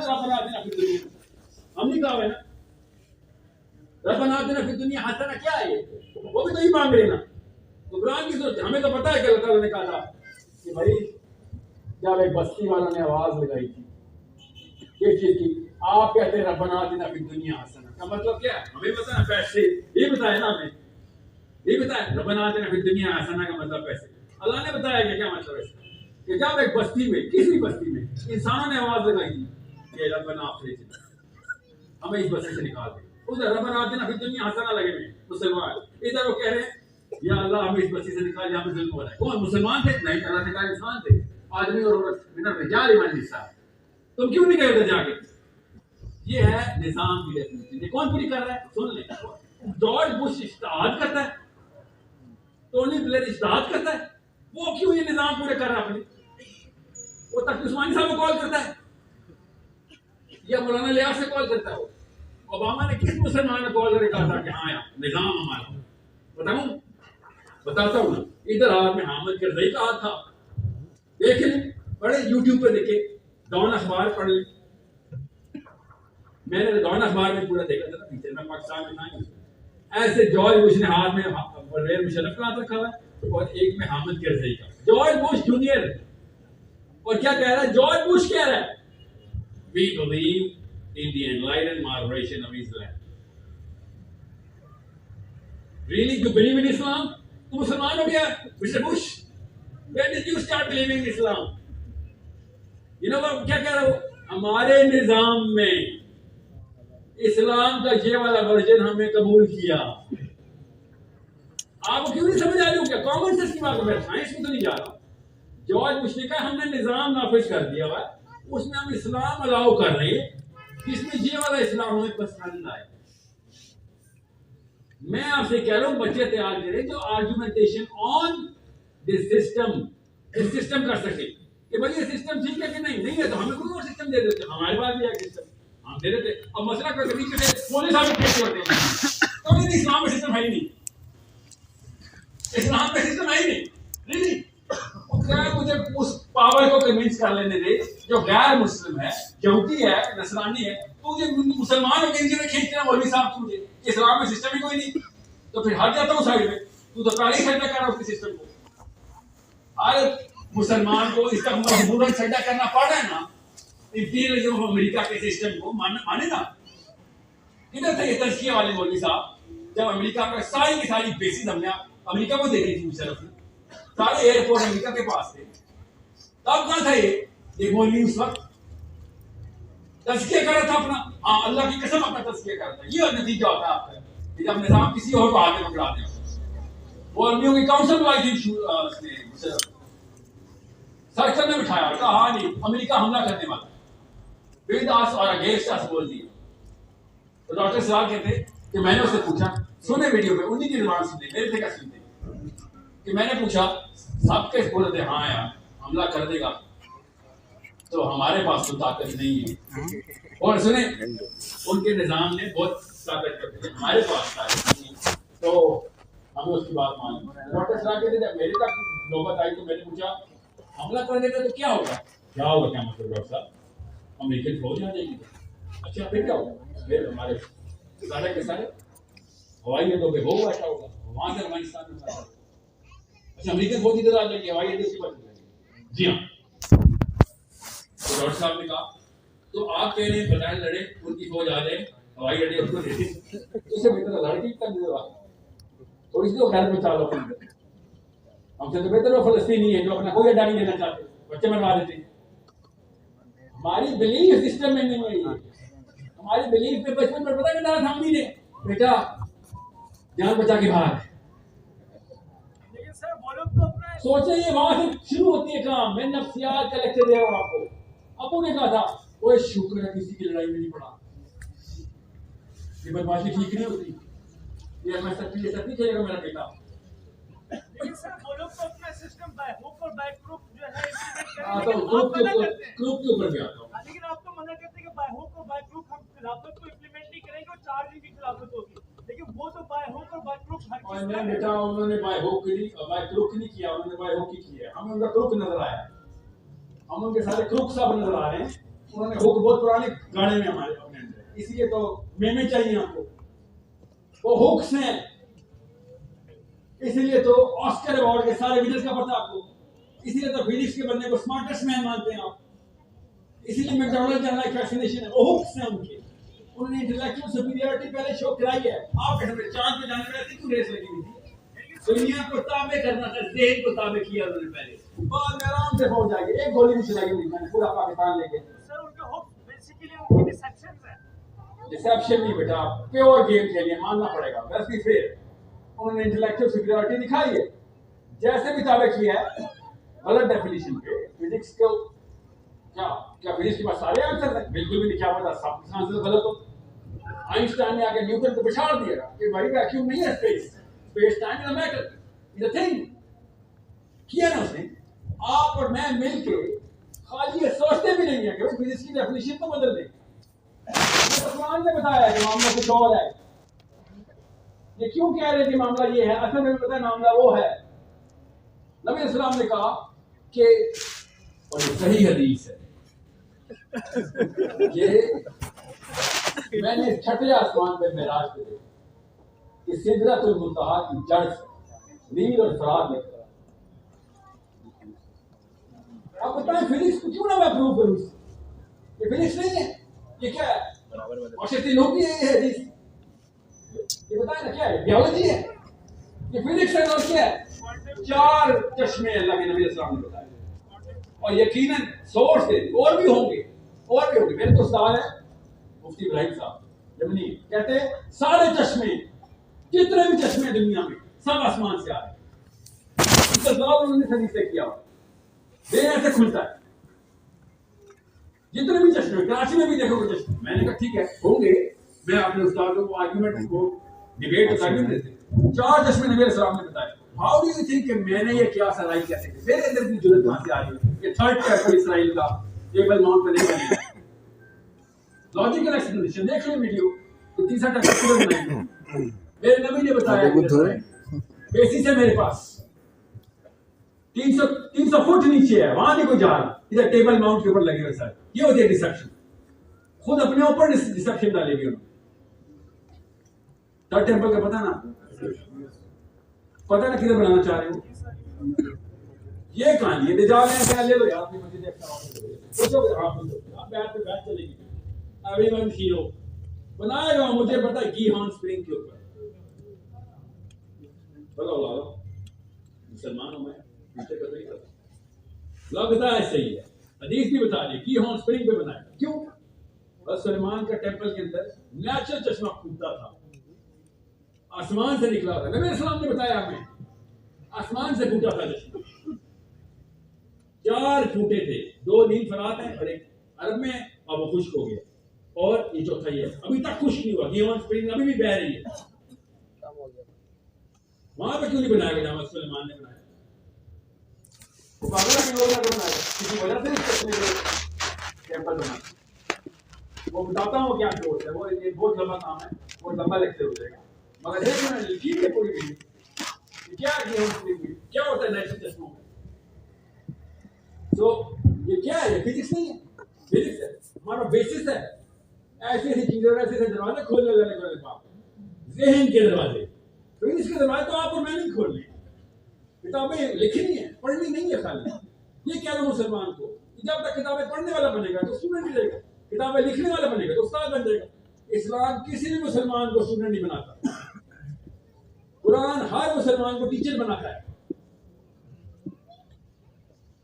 रब्बना आतिना फिद दुनिया, हम नहीं कहा है ना रब्बना आतिना फिद दुनिया हसना, क्या है ये? वो भी तो ही मांग रहे ना। तो कुरान की सोच, हमें तो पता है कि अल्लाह ताला ने कहा था कि भाई जब एक बस्ती वालों ने आवाज लगाई थी ये चीज की, आप कहते हैं रब्बना आतिना फिद दुनिया हसना, का मतलब क्या है? हमें पता है पैसे, ये बताया ना हमें, ये बताया रब्बना आतिना फिद दुनिया हसना का मतलब पैसे। अल्लाह ने बताया कि क्या मतलब है कि जब एक बस्ती में, किसी बस्ती में इंसानों ने आवाज लगाई थी कि रब्बना आखिरत, हमें इस बस्ती से निकाल दे, उधर रब्बना आतिना फिद दुनिया हसना लगे में मुसलमान, इधर वो कह रहे हैं या अल्लाह हमें इस बस्ती से निकाल, यहाँ पे जुल्म हो रहा है। कौन? मुसलमान थे? नहीं, अल्लाह ने कहा इंसान थे, आदमी और औरत, बिना रिजाल ईमान निसा। तुम क्यों नहीं गए उधर जाके? ये है निजाम की डेफिनेशन। ये कौन पूरी कर रहा है? सुन ले, जॉर्ज बुश इज्तिहाद करता है, टोनी ब्लेयर इज्तिहाद करता है, वो क्यों ये निजाम पूरे कर रहा है अपने? वो तक उस्मानी साहब को कॉल करता है या मौलाना लियास से कॉल करता है? वो ओबामा ने किस मुसलमान को कॉल करके कहा था कि हाँ यार निजाम हमारा? बताऊं? बताता हूं ना। इधर हाथ में हामिद करजई का हाथ था, देख ले, बड़े यूट्यूब पे देखे, डॉन अखबार पढ़ ले। मैंने डॉन अखबार में पूरा देखा था, पीछे में पाकिस्तान में था, ऐसे जॉर्ज बुश ने हाथ में परवेज मुशर्रफ का हाथ रखा हुआ है और एक में हामिद करजई का, जॉर्ज बुश जूनियर। और क्या कह रहा है जॉर्ज बुश? कह रहा है we believe in the enlightened moderation of Islam. Really you believe in Islam? तू मुसलमान हो गया mister Bush? When did you start believing in Islam? You know क्या कह रहा हूं? हमारे निजाम में इस्लाम का ये वाला वर्जन हमने कबूल किया। आपको क्यों नहीं समझ आ रही हो? क्या कॉमन सेंस की बात है? मैं साइंस में तो नहीं जा रहा। जॉर्ज बुश ने कहा हमने निजाम नाफिज कर दिया हुआ, उसमें हम इस्लाम अलाउ कर रहे हैं जिसमें ये वाला इस्लाम हमें पसंद आए। मैं आपसे कह रहा हूं बच्चे तैयार करें जो आर्गुमेंटेशन ऑन दिस सिस्टम कर सके कि भाई ये सिस्टम ठीक है कि नहीं। नहीं है तो हमें कोई और सिस्टम दे देते, हमारे पास भी है सिस्टम, हम दे देते। अब मसला कर तरीके से पुलिस आगे कैसे होते हैं तो नहीं, इस्लाम में सिस्टम है ही नहीं, इस्लाम में सिस्टम है ही नहीं। क्या मुझे उस पावर को कन्विंस कर लेने दे जो गैर मुस्लिम है, यहूदी है, नसरानी है, तो ये मुसलमान होकर इनके खींचना मौलवी साहब तुझे इस्लाम में सिस्टम ही कोई नहीं, तो फिर हट जाता हूँ साइड में। तू तो पहले ही सजदा कर रहा है उसके सिस्टम को। हर मुसलमान को इसका मजबूरन सजदा करना पड़ रहा है ना, इंपीरियलिज्म ऑफ अमेरिका के सिस्टम को माने ना। किधर थे ये तज़किया वाले मौलवी साहब जब अमेरिका का सारी की सारी बेसिस हमने अमेरिका को देखी थी मुशर्रफ ने, सारे एयरपोर्ट अमेरिका के पास थे, तब कहां था ये मौलवी? उस वक्त तज़किया कर रहा था अपना, हाँ अल्लाह की कसम अपना तज़किया कर रहा था। ये नतीजा होता है आपका जब निजाम किसी और को आगे पकड़ा दे। मौलवियों की काउंसिल बुलाई थी सर्कल में बिठाया, कहा हाँ नहीं अमेरिका हमला करने वाला है, विद अस और अगेंस्ट अस बोल दिया। तो डॉक्टर सवाल कहते कि मैंने उससे पूछा, सुने वीडियो पे, उन्हीं की जुबान सुनते, मेरे थे क्या सुनते, कि मैंने पूछा सबके बोले थे हाँ यार हमला कर देगा, तो हमारे पास तो ताकत नहीं है। और सुने उनके निजाम ने बहुत ताकत करते थे, हमारे पास ताकत नहीं है, तो हमें उसकी बात मान। डॉक्टर सलाह कहते थे मेरे तक नौबत आई तो मैंने पूछा हमला कर देगा तो क्या होगा? क्या होगा क्या मतलब डॉक्टर साहब? अमेरिकन फौज आ जाएगी। अच्छा फिर क्या होगा? फिर हमारे सारे के सारे हवाई अड्डों पे हो बैठा होगा, वहां से अफगानिस्तान में सारा। अच्छा अमेरिकन फौज इधर आ जाएगी, हवाई अड्डे से बच जाएगी। जी हाँ। तो डॉक्टर साहब ने कहा तो आप कह रहे हैं बताए लड़े उनकी फौज आ जाए हवाई अड्डे उसको देती, उससे बेहतर लड़की कर दे थोड़ी सी तो खैर बचा लो अपने। हमसे तो बेहतर वो फलस्तीनी है जो अपना कोई अड्डा नहीं देना चाहते, बच्चे मरवा देते हैं। हमारी बिलीफ सिस्टम में नहीं है ये। हमारी बिलीफ पे बचपन में पता क्या था मम्मी ने, बेटा जान बचा के भाग। सोचे ये वहां से शुरू होती है काम। मैं नफ्सियात का लेक्चर दे रहा हूँ आपको। अबू ने कहा था वो शुक्र है किसी की लड़ाई में नहीं पड़ा, ये बदमाशी ठीक नहीं होती, ये मैं सब खेलेगा मेरा बेटा। लेकिन सर वो लोग तो अपना सिस्टम बाय हुक और बाय क्रुक जो है तो ग्रुप के ऊपर भी आता हूं। लेकिन आप तो मना करते हैं कि बाय हुक और बाय क्रुक हम खिलाफत को इंप्लीमेंट नहीं करेंगे और चार्जिंग की खिलाफत होगी, लेकिन वो तो बाय हुक और बाय क्रुक हर चीज में बेटा उन्होंने बाय हुक नहीं बाय क्रुक नहीं किया, उन्होंने बाय हुक ही किया। हमें उनका क्रुक नजर आया, हम उनके सारे क्रुक सब नजर आ रहे हैं उन्होंने हुक बहुत पुराने गाने में हमारे अपने अंदर, इसलिए तो मेमे चाहिए आपको, वो हुक्स हैं, इसलिए तो ऑस्कर अवार्ड के सारे विनर्स का पता आपको, इसलिए तो फिजिक्स के बंदे को स्मार्टेस्ट मैन मानते हैं आप, इसीलिए मैकडॉनल्ड जनरल फैसिनेशन है, वो हुक्स हैं उनके, उन्होंने इंटेलेक्चुअल सुपीरियरिटी पहले शो कराई है। आप कहते हैं चांद पे जाने में ऐसी क्यों रेस लगी हुई थी? दुनिया को ताबे करना था, ज़हन को ताबे किया उन्होंने पहले, बाद में आराम से पहुंच जाएंगे, एक गोली नहीं चलाई हुई मैंने पूरा पाकिस्तान लेके। सर उनका होप बेसिकली उनकी डिसेप्शन है। डिसेप्शन नहीं बेटा, प्योर गेम खेलिए, मानना पड़ेगा, बस भी फेयर। उन्होंने इंटेलेक्चुअल सुपीरियरिटी दिखाई है, जैसे भी ताबे किया है, गलत डेफिनेशन पे फिजिक्स को। क्या फिजिक्स के पास सारे आंसर हैं? बिल्कुल भी नहीं, क्या पता सब आंसर गलत हो। आइंस्टाइन ने आके न्यूटन को पछाड़ दिया कि भाई वैक्यूम नहीं है space, space time is a matter, is a thing. किया ना उसने। आप और मैं मिलके खाली ये सोचते भी नहीं है कि भाई फिजिक्स की डेफिनेशन तो बदल दें। कुरान ने बताया कि मामला कुछ और है। ये क्यों कह रहे कि मामला ये है? असल में पता है मामला वो है। नबी इस्लाम ने कहा कि, और ये सही हदीस है, ये मैंने छठे आसमान पे मेराज पे देखा कि सिदरतुल मुंतहा की जड़ से नील और फरात निकला। आप बताएं फिजिक्स को क्यों ना मैं प्रूव करूं? ये फिजिक्स नहीं है, ये क्या है? और शक्ति लोग भी है हदीस, ये बताएं ना क्या है? बायोलॉजी है, ये फिजिक्स है और क्या है? चार चश्मे अल्लाह के नबी अस्सलाम ने बताए, और यकीनन सोर्स है, और भी होंगे। मेरे तो उस्ताद है मुफ्ती इब्राहिम साहब जमनी, कहते हैं सारे चश्मे, जितने भी चश्मे दुनिया में, सब आसमान से आ रहे हैं। इसका जवाब उन्होंने सही से किया, ये ऐसे खुलता है। जितने भी चश्मे, कराची में भी देखोगे चश्मे, मैंने कहा ठीक है होंगे, मैं अपने उस्ताद को आर्गुमेंट को डिबेट तो कर देते। चार चश्मे नबी अस्सलाम ने बताए। हाउ डू यू थिंक कि मैंने ये क्या सराई कहते हैं? मेरे अंदर की जुर्रत कहां से आ रही है? ये थर्ड कैपिटल इसराइल का टेबल माउंट पे नहीं बनेगा। लॉजिकल एक्सप्लेनेशन देख लो वीडियो, तो तीसरा टक्कर पूरा बनाएंगे। मेरे नबी ने बताया बेसिस है मेरे पास 300 फुट नीचे है, वहां नहीं कोई जा रहा, इधर टेबल माउंट के ऊपर लगे हुए सर। ये होती है डिसेप्शन, खुद अपने ऊपर डिसेप्शन डालेगी उन्होंने। थर्ड टेम्पल का पता ना, पता ना किधर बनाना चाह रहे हो? ये कहानी है, ले लो यार अपनी मस्जिद आप बैठ पे बैठ चलेगी। एवरीवन हीरो बनाएगा, मुझे पता है की हॉर्न स्प्रिंग के ऊपर। बोलो मुसलमान हूं मैं, पीछे कर नहीं करता, लगता है सही है। हदीस भी बता रही की हॉर्न स्प्रिंग पे बनाएगा। क्यों? बस सलमान का टेंपल के अंदर नेचुरल चश्मा फूटता था, आसमान से निकला था। नबी इस्लाम ने बताया हमें, आसमान से फूटा था चश्मा। 4 फूटे थे, 2 नील फरात हैं और एक अरब में, अब वो खुश्क हो गया, और ये चौथा ही है, अभी तक खुश्क नहीं हुआ। गियोन स्प्रिंग अभी भी बह रही है। वहां पे क्यों नहीं बनाया गया जहां सुलेमान ने बनाया? वो पागल के लोग ने बनाया, किसी वजह से इस चश्मे को टेंपल बना। वो बताता हूँ क्या क्लोज है, वो एक बहुत लंबा काम है, वो लंबा लेक्चर हो जाएगा, मगर देखो मैंने लिखी है पूरी वीडियो क्या गियोन स्प्रिंग क्या होता है नेचुरल चश्मों में। तो ये क्या है? ये फिजिक्स नहीं है, फिजिक्स है, हमारा बेसिस है। ऐसी ऐसी चीजें, ऐसे ऐसे दरवाजे खोलने लगे ज़हन के दरवाजे। फिजिक्स के दरवाजे तो आप और मैं नहीं खोलने, किताबें लिखनी है, पढ़नी नहीं है खाली। ये क्या है मुसलमान को, जब तक किताबें पढ़ने वाला बनेगा तो स्टूडेंट ही रहेगा, किताबें लिखने वाला बनेगा तो उस्ताद बन जाएगा। इस्लाम किसी भी मुसलमान को स्टूडेंट नहीं बनाता, कुरान हर मुसलमान को टीचर बनाता है,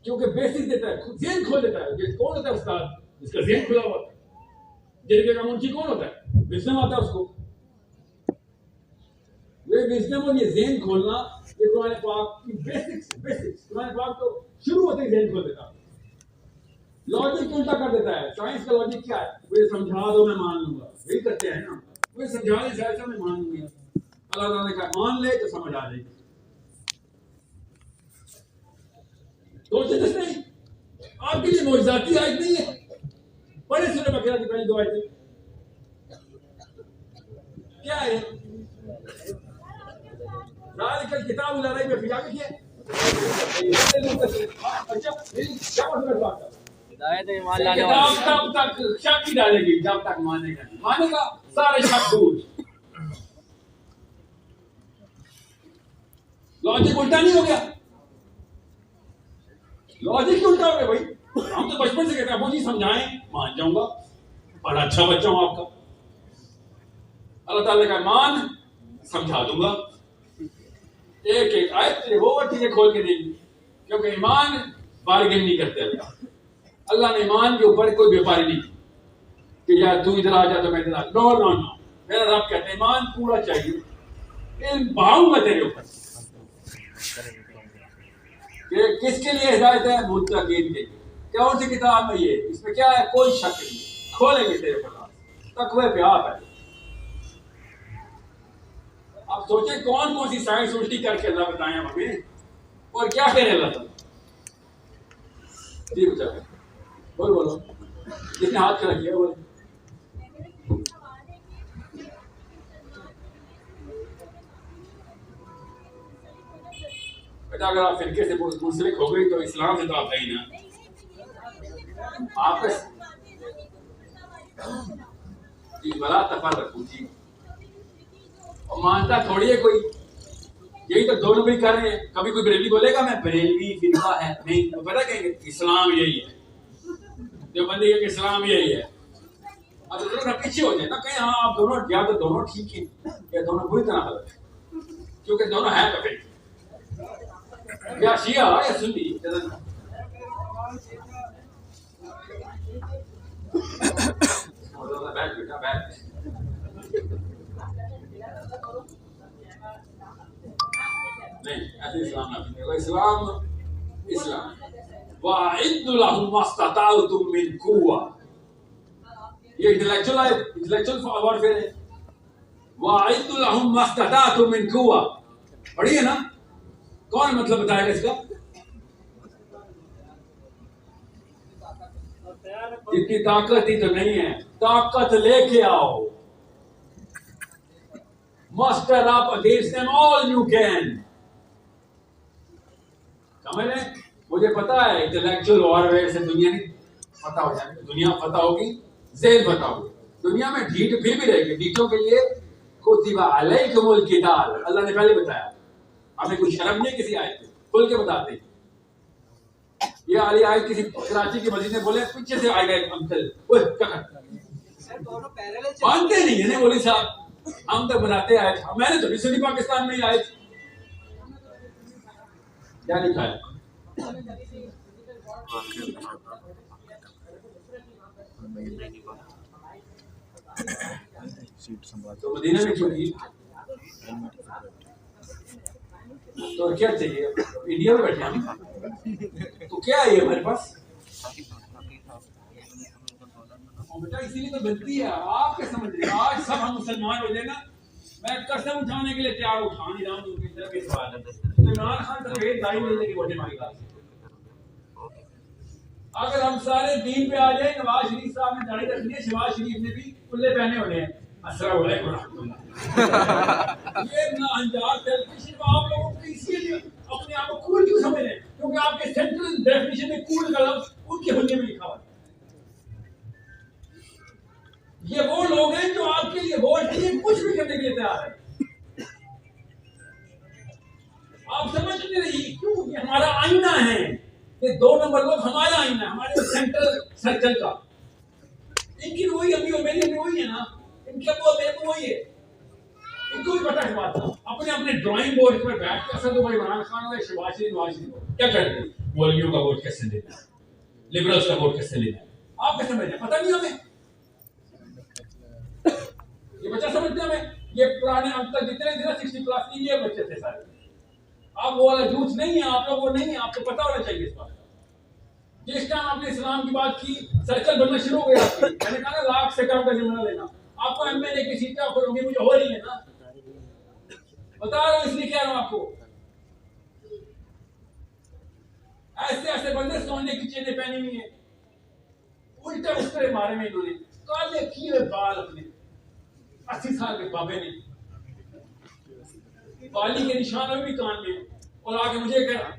क्योंकि बेसिक देता है, ज़हन खोल देता है। कौन होता है उस्ताद? जिसका ज़हन खुला हुआ है। जिनके का मुंशी कौन होता है? विज़डम आता है उसको। ये विज़डम और ये ज़हन खोलना, ये कुरान पाक की बेसिक्स। कुरान पाक तो शुरू होते ही ज़हन खोल देता है, लॉजिक उल्टा कर देता है। साइंस का लॉजिक क्या है? मुझे समझा दो मैं मान लूंगा, वही करते हैं ना, मुझे समझा दे शायद मैं मान लूंगा। अल्लाह ताला ने कहा मान ले तो समझ आ जाएगी। सोचे नहीं, आपके लिए मौजूदाती आयत नहीं है। बड़े सूरह बकरा की पहली 2 आयतें क्या है? ज़ालिकल किताबु ला रैब फीह, क्या लिखिए? अच्छा क्या मतलब बात है? किताब तब तक शक ही डालेगी जब तक मानेगा नहीं। मानेगा सारे शक दूर। लॉजिक उल्टा नहीं हो गया? लॉजिक उल्टा हो गया भाई। हम तो बचपन से कहते हैं जी समझाएं मान जाऊंगा, बड़ा अच्छा बच्चा हूं आपका। अल्लाह ताला का मान समझा दूंगा, एक एक आयत वो चीजें खोल के देंगी, क्योंकि ईमान बार्गेन नहीं करते। अल्लाह ने ईमान के ऊपर कोई व्यापारी नहीं कि यार तू इधर आ जा तो मैं इधर आ। नो नो नो, मेरा रब कहते हैं ईमान पूरा चाहिए, इन भाऊंगा तेरे ऊपर। किसके लिए हिदायत है? मुत्तकीन के लिए। कौन सी किताब में ये? इसमें क्या है? कोई शक नहीं, खोलेंगे तेरे पास तकवे पे आप है। आप सोचे कौन कौन सी साइंस उल्टी करके अल्लाह बताए हमें, और क्या करें अल्लाह ताला। जी बच्चा बोलो जिसने हाथ खड़ा किया बोले। बेटा अगर आप फिरके से मुंसलिक हो गई तो इस्लाम से तो आप है ही ना। आप जी बड़ा तफर रखू जी, और मानता थोड़ी है कोई। यही तो दोनों भी कर रहे हैं। कभी कोई बरेली बोलेगा मैं बरेलवी फिरका है, नहीं तो पता कहेंगे इस्लाम यही है। जो बंदे के इस्लाम यही है, अब तो थोड़ा पीछे हो जाए ना कहीं। हाँ आप दोनों या तो दोनों ठीक है या दोनों बुरी तरह गलत है, क्योंकि दोनों है कफेर, या शिया या सुन्नी। बैठ बेटा बैठ। नहीं ऐसे इस्लाम ना, इस्लाम इस्लाम वाइद्दु लहुम मस्तताअतुम मिन कुव्वा, ये इंटेलेक्चुअल वॉरफेयर है। वाइद्दु लहुम मस्तताअतुम मिन कुव्वा पढ़िए ना, कौन मतलब बताएगा इसका? इतनी ताकत ही तो नहीं है, ताकत लेके आओ। Muster up against them all you can. समझ रहे? मुझे पता है इंटेलेक्चुअल वॉरफेयर से दुनिया नहीं पता हो जाएगी, दुनिया पता होगी, जेल पता होगी। दुनिया में ढीठ फिर भी रहेगी। ढीठों के लिए कुतिबा अलैकुमुल किताल, अल्लाह ने पहले बताया। हमें कुछ शर्म नहीं किसी आयत पे, खुल के बताते हैं। ये वाली आयत किसी कराची की मस्जिद में बोले, पीछे से आएगा एक अंकल, ओए क्या मानते नहीं है ना बोली साहब, हम तो बनाते आए। मैंने तो सुनी पाकिस्तान में ही आए। क्या लिखा है? तो मदीना में क्यों की? तो क्या चाहिए? इंडिया में बैठे हम तो क्या है हमारे पास? बेटा इसीलिए तो बनती है। आप क्या समझ रहे हैं? आज सब हम मुसलमान हो जाए ना, मैं कसम उठाने के लिए तैयार हूँ। उठा नहीं रहा हूँ उनकी तरफ इस बात है। इमरान खान तो एक दाई मिलने की वोटें मांगेगा। अगर हम सारे दीन पे आ जाए, नवाज शरीफ साहब ने दाढ़ी रखनी है, शहबाज शरीफ ने भी कुल्ले पहने होने हैं। अस्सलाम वालेकुम ये ना अंदाज डेफिनेशन आप लोगों को इसीलिए अपने आप को कूल क्यों समझ रहे हैं? क्योंकि आपके सेंट्रल डेफिनेशन में कूल का लफ्ज उनके हुल्ले में लिखा हुआ है। ये वो लोग हैं जो आपके लिए वोट के लिए कुछ भी करने के लिए तैयार है। आप समझ नहीं रही क्यों? ये हमारा आईना है। ये 2 नंबर लोग हमारा आईना है, हमारे सेंट्रल सर्कल का। इनकी वही अभी मेरी भी वही है ना, इनके वो मेरे को वही है। इनको भी पता है बात। अपने अपने ड्राइंग बोर्ड पर बैठ के असद भाई इमरान खान और शहबाज शरीफ क्या करते हैं? मौलवियों का वोट कैसे लेना है, लिबरल्स का वोट कैसे लेना है, आप कैसे समझ रहे? पता नहीं हमें। ये बच्चा समझते हमें। ये पुराने अब तक जितने थे ना 60 क्लास के ये बच्चे थे सारे। आप वो वाला जूथ नहीं है, आप लोग वो नहीं है। आपको पता होना चाहिए इस बात का। जिस टाइम आपने इस्लाम की बात की, सर्कल बनना शुरू हो गया। मैंने कहा ना लाख से कम का जिम्मा लेना। आपको एमएलए की सीटें ऑफर होंगी, मुझे हो रही है ना, बता रहा हूं, इसलिए कह रहा हूं आपको। ऐसे ऐसे बंदे सोने की चेनें पहनी हुई है, उल्टे उल्टे मारे में इन्होंने काले किए बाल अपने 80 साल के बाबे ने, बाली के निशान भी कान में, और आगे मुझे कह रहा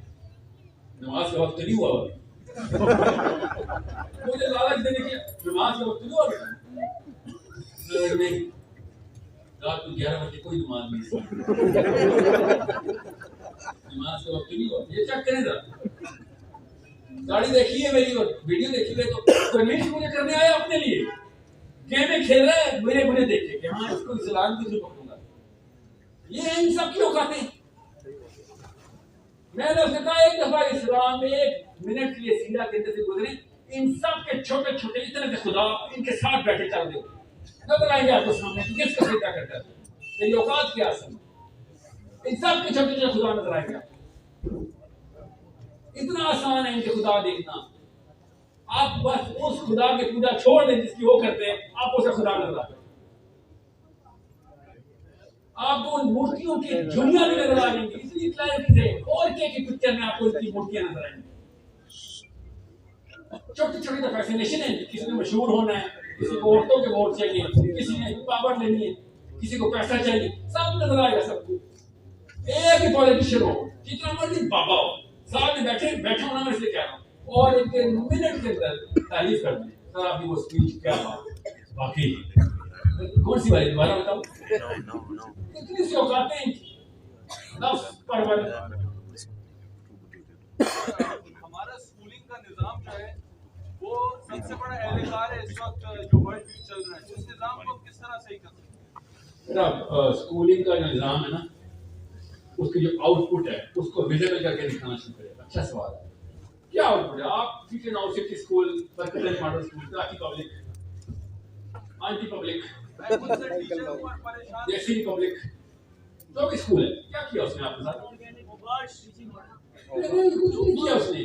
नमाज का वक्त नहीं हुआ। मुझे लालच देने की नमाज का वक्त हुआ नहीं, रात को 11 बजे कोई नमाज नहीं, नमाज का वक्त नहीं हुआ। ये चेक करें जरा, गाड़ी देखी है मेरी और वीडियो देखी है, तो कन्विंस मुझे करने आया अपने लिए, गेम में खेल रहा है, मेरे मुझे देखे कि हाँ इसको इस्लाम की जो पकड़ूंगा। ये इन सब की औकातें। मैंने उसने कहा एक दफा इस्लाम में 1 मिनट के लिए सीधा के अंदर से गुजरे, इन सब के छोटे छोटे इतने से खुदा इनके साथ बैठे चल दो, नजर आएंगे आपको सामने कि किसका सीधा करता है, ये औकात क्या है, इन सब के छोटे छोटे खुदा नजर आएंगे आपको। इतना आसान है इनके खुदा देखना। आप बस उस खुदा की पूजा छोड़ दें जिसकी वो करते हैं, आप उसे खुदा नजर आएगा। आपको उन मूर्तियों की दुनिया भी नजर आ जाएंगी, इसलिए क्लैरिटी से और के की पिक्चर में आपको इनकी मूर्तियां नजर आएंगी। छोटी छोटी तो फैसिनेशन है, किसी ने मशहूर होना है, किसी को औरतों के वोट चाहिए, किसी ने पावर लेनी है, किसी को पैसा चाहिए, सब नजर आएगा सबको। एक ही पॉलिटिशियन हो, जितना मर्जी बाबा हो, सामने बैठे बैठा होना, मैं इसलिए कह रहा हूँ, और इनके मिनट के अंदर तारीफ कर दें सर आपकी वो स्पीच क्या बात, वाकई कौन सी वाली दोबारा बताओ, कितनी सी औकातें हैं नफ्स परवर। हमारा स्कूलिंग का निजाम जो है वो सबसे बड़ा एहलकार है इस वक्त जो वर्ल्ड यूथ चल रहा है, उस निजाम को किस तरह सही कर सकते हैं? स्कूलिंग का जो निजाम है ना, उसकी जो आउटपुट है उसको विजिबल करके दिखाना शुरू करें। अच्छा सवाल है, क्या आउटपुट है? आप teacher now city school, Barkatganj model school, Karachi public, aunty public, जैसी पब्लिक, जो भी स्कूल है, क्या किया उसने आपके साथ? कुछ नहीं किया उसने।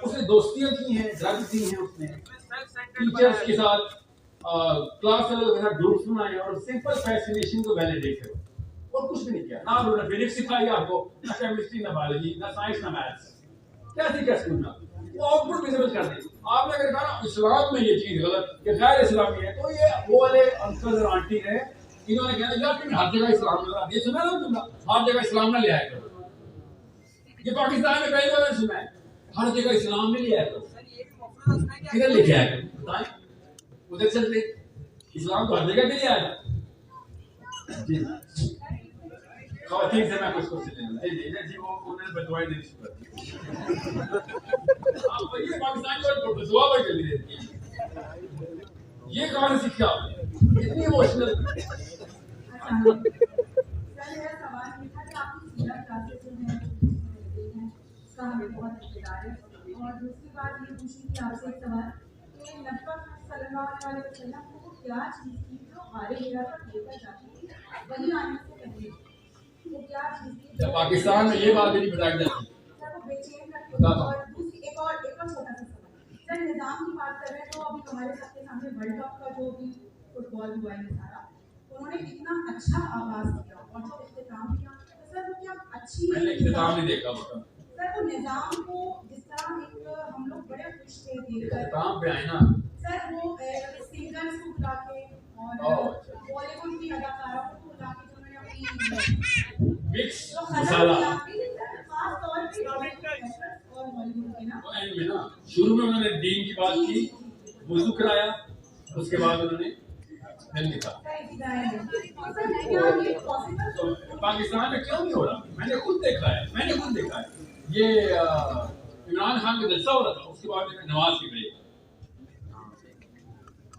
उसने दोस्तियां की हैं, ड्रग्स दी हैं उसने, टीचर्स के साथ क्लास फेलो के साथ ग्रुप्स बनाए और सिंपल फैसिनेशन को वैलिडेट करो, और कुछ भी नहीं किया। ना उन्होंने फिजिक्स सिखाई आपको, ना केमिस्ट्री, ना बायोलॉजी, ना साइंस, ना मैथ्स, क्या सीखा स्कूल में? वो आउटपुट विजिबल कर दी। आपने अगर कहा ना इस्लाम में ये चीज गलत, ये गैर इस्लामी है, तो ये वो वाले अंकल और आंटी है, इन्होंने कहना यार तुमने हर जगह इस्लाम नजर आ, ये सुना ना तुमने, हर जगह इस्लाम ना ले आया करो। ये पाकिस्तान में पहली बार सुना है, हर जगह इस्लाम में ले आया करो, किधर लेके आया करो बताएं, उधर चलते, इस्लाम तो हर जगह पे ले आया। जी खवातीन से मैं कुछ क्वेश्चन लेना जी जी जी, वो उन्होंने बदवाई देनी शुरू कर दी। आप ये पाकिस्तान की और बदवा पर चली रहती है, ये कहाँ से सीखा आपने इतनी इमोशनल? सर मेरा सवाल ये था कि आपकी सीधा क्लासेस जो हैं उसका हमें बहुत इंतजार है, और दूसरी बात ये पूछी थी आपसे एक सवाल कि नबी सल्लल्लाहु अलैहि वसल्लम को क्या चीज़ थी जो हारे हिरा तक लेकर जाती थी वही आने से पहले, वो क्या चीज़ थी जो पाकिस्तान में ये बात नहीं बताई जाती? सर वो बेचैन रखती थी। और दूसरी एक और छोटा सा सवाल, सर निज़ाम की बात कर रहे हैं, तो अभी हमारे सबके सामने वर्ल्ड कप का जो भी फुटबॉल हुआ है सारा, उन्होंने कितना अच्छा आगाज किया और जो इख्तिताम किया, तो सर वो क्या अच्छी, मैंने इख्तिताम नहीं देखा उसका सर वो निज़ाम को जिस तरह एक हम लोग बड़े खुश थे देखकर, इख्तिताम पे आए ना सर वो सिंगर्स को बुला के और बॉलीवुड की अदाकारों को बुला के जो उन्होंने अपनी मिक्स जो मसाला, खास तौर पे और बॉलीवुड के ना, तो एंड में ना शुरू में उन्होंने दीन की बात की, वुजू कराया, उसके बाद उन्होंने फिल्म दिखा। तो पाकिस्तान में क्यों नहीं हो रहा? मैंने खुद देखा है, ये इमरान खान का जलसा हो रहा था, उसके बाद नमाज की ब्रेक,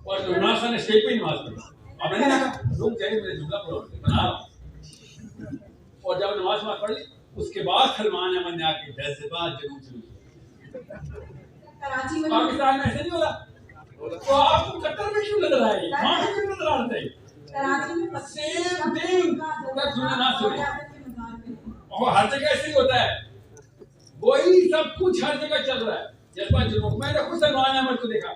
और इमरान खान ने स्टेज पे नमाज पढ़ी, अब मैंने देखा लोग चाहिए मेरे जुमला बना रहा, और जब नमाज पढ़ी उसके बाद सलमान अहमद ने आके जज्बात जरूर शुरू किया। पाकिस्तान में ऐसे नहीं हो रहा, तो आपको कतर में क्यों नजर आएगी, वहां से क्यों नजर आते हैं? सेम थिंग, ना सुने, और हर जगह ऐसे ही होता है, वही सब कुछ हर जगह चल रहा है। जज्बा जुनून, मैंने खुद सलमान अहमद को देखा,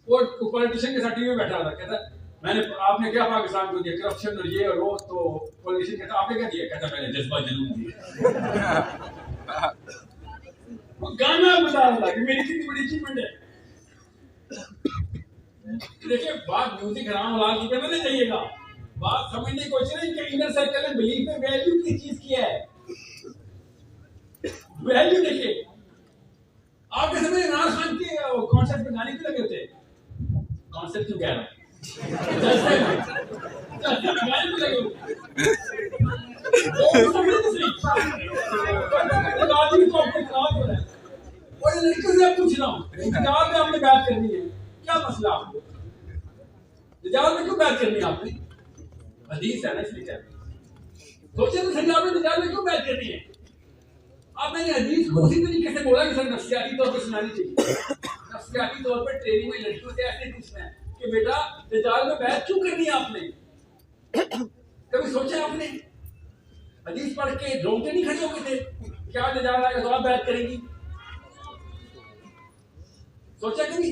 वो पॉलिटिशियन के साथ टीवी में बैठा था, कहता मैंने आपने क्या पाकिस्तान को दिया, करप्शन और ये और वो, तो पॉलिटिशियन कहता आपने क्या दिया, कहता मैंने जज्बा जुनून दिया। वो गाना बता रहा था कि मेरी कितनी बड़ी अचीवमेंट है। देखिए बात म्यूजिक हराम हलाल की करना नहीं चाहिएगा, बात समझने की कोशिश नहीं कि इनर सर्कल में बिलीफ में वैल्यू की चीज क्या है। वैल्यू देखिए, आपके समय इमरान खान के कॉन्सर्ट में गाने क्यों लगे होते? कॉन्सर्ट क्यों कह रहा हूँ, जलसे में गाने क्यों लगे होते? और ये लड़कियों से पूछ रहा हूँ, हिजाब में आपने बात करनी है, क्या मसला आपको? हिजाब में क्यों बात करनी है आपने? हदीस है ना, इसलिए क्या सोचे तो हिजाब में क्यों बात करनी है? अब मैंने हदीस को उसी तरीके से बोला कि सर नफ्सियाती तौर पर सुनानी चाहिए, नफ्सियाती तौर पर ट्रेनिंग में लड़कियों से ऐसे पूछना है कि बेटा हिजाब में बात क्यों करनी है आपने? कभी सोचा आपने? हदीस पढ़ के रोंगटे नहीं खड़े हो गए थे? क्या हिजाब आएगा तो आप बात करेंगी? सोचा कभी?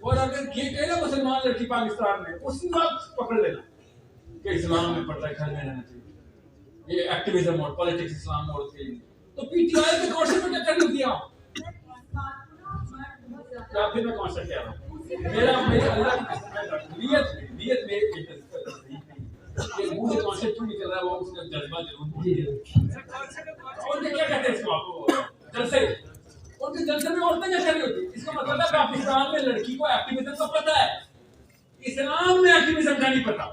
और अगर ये कहे ना मुसलमान लड़की पाकिस्तान में, उसी वक्त पकड़ लेना कि इस्लाम में पड़ता है, घर में रहना चाहिए, ये एक्टिविज्म और पॉलिटिक्स इस्लाम और के लिए। तो पीटीआई के कॉन्सेप्ट में क्या कर दिया आप? क्या फिर मैं कॉन्सेप्ट कह रहा हूँ, मेरे अल्लाह की नियत में ये मुंह से कॉन्सेप्ट क्यों निकल रहा है, वो उसका जज्बा जरूर और क्या कहते हैं इसको आपको जलसे, उनके जलसे में औरतें क्या कर रही होती है? इसका मतलब है पाकिस्तान में लड़की को एक्टिविज्म का पता है, इस्लाम में एक्टिविज्म का नहीं पता।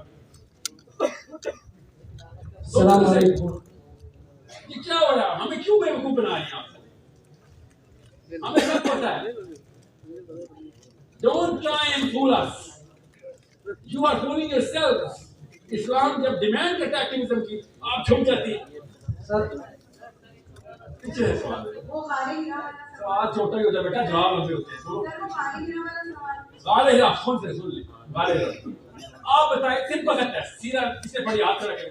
सलाम अलैकुम। ये क्या हो रहा है? हमें क्यों बेवकूफ बना रहे हैं आप? हमें सब पता है। Don't try and fool us. You are fooling yourselves. इस्लाम जब डिमांड करता है एक्टिविज्म की, आप झुक जाती हैं। सर पीछे है सवाल। वो खाली हीरा वाला सवाल छोटा ही होता है बेटा, जवाब लंबे होते हैं। बोलो। सर, वो खाली हीरा वाला सवाल। गाले हीरा कौन से सुन ले? गाले हीरा। आप बताएं, सिंपल सा टेस्ट, सीधा इसे बड़ी हाथ रखें।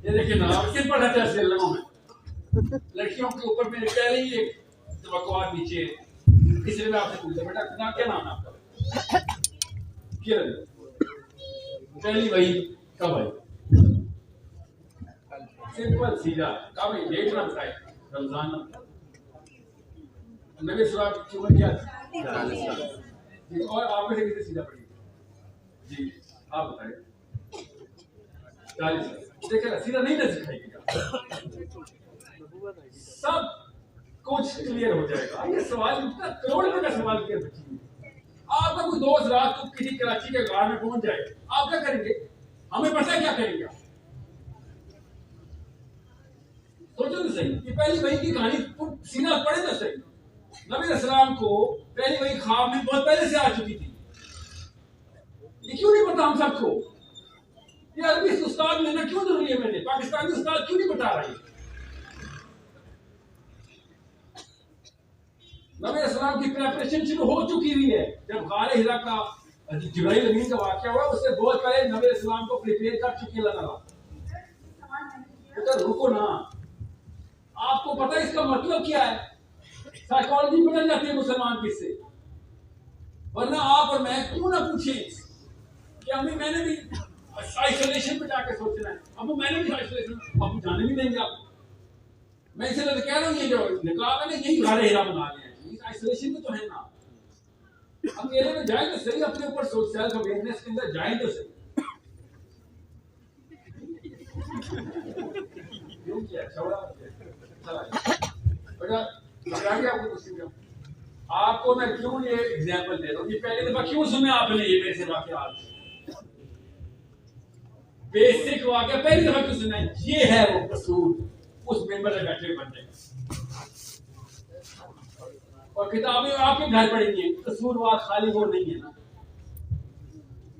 ये देखिए ना, सिंपल सा टेस्ट लोगों में लड़कियों के ऊपर मेरे पहले ही एक बकवास नीचे, इसलिए मैं आपसे पूछता बेटा ना, क्या नाम है आपका? किरण। पहली वही कब आई? सिंपल सीधा कब आई? डेट ना बताए, रमजान ना। नबी सलाम की उम्र क्या थी? 40 साल। और आप में से किसे सीधा पड़ी? जी आप बताइए। 40 साल। देखिए सीधा नहीं ना सिखाएगी, सब कुछ क्लियर हो जाएगा। ये सवाल इतना करोड़ रुपए का सवाल किया बच्ची ने। आपका कोई दोस्त रात को किसी कराची के गांव में पहुंच जाए, आप क्या करेंगे? हमें पता है क्या करेंगे? सोचो तो सही, ये पहली वही की कहानी सीधा पढ़े तो सही। नबी अस्सलाम को पहली वही ख्वाब में बहुत पहले से आ चुकी थी। ये क्यों नहीं पता हम सबको? ये अरबी उस्ताद लेना क्यों जरूरी है? मैंने पाकिस्तानी उस्ताद क्यों नहीं बता रहा है? नबी अस्सलाम की प्रिपरेशन शुरू हो चुकी हुई है। जब गारे हिरा का जिब्राइल अमीन का वाकया हुआ, उससे बहुत पहले नबी अस्सलाम को प्रिपेयर कर चुकी है अल्लाह। तो रुको ना, आपको पता है इसका मतलब क्या है? साइकोलॉजी बदल जाती है मुसलमान की से। वरना आप और मैं क्यों ना पूछें कि अम्मी मैंने भी आइसोलेशन में जाके सोचना है, अब मैंने भी आइसोलेशन, अब जाने भी देंगे आप। मैं इसलिए कह रहा हूँ, ये जो निकाह है ना, यही गारे हिरा बना लिया है, आइसोलेशन में तो है ना। अकेले में जाए तो सही, अपने ऊपर सोच, सेल्फ अवेयरनेस के अंदर जाए तो सही। क्यों किया छोड़ा बेटा, लगा के आपको कुछ आपको मैं क्यों ये एग्जांपल दे रहा हूँ? ये पहली दफा क्यों सुने आपने ये मेरे से वाकयात? बेसिक वाकया पहली दफा क्यों सुना? ये है वो कसूर उस मेंबर में बैठे बंदे का। और किताबें आपके घर पढ़ेंगे, कसूरवार खाली वो नहीं है ना।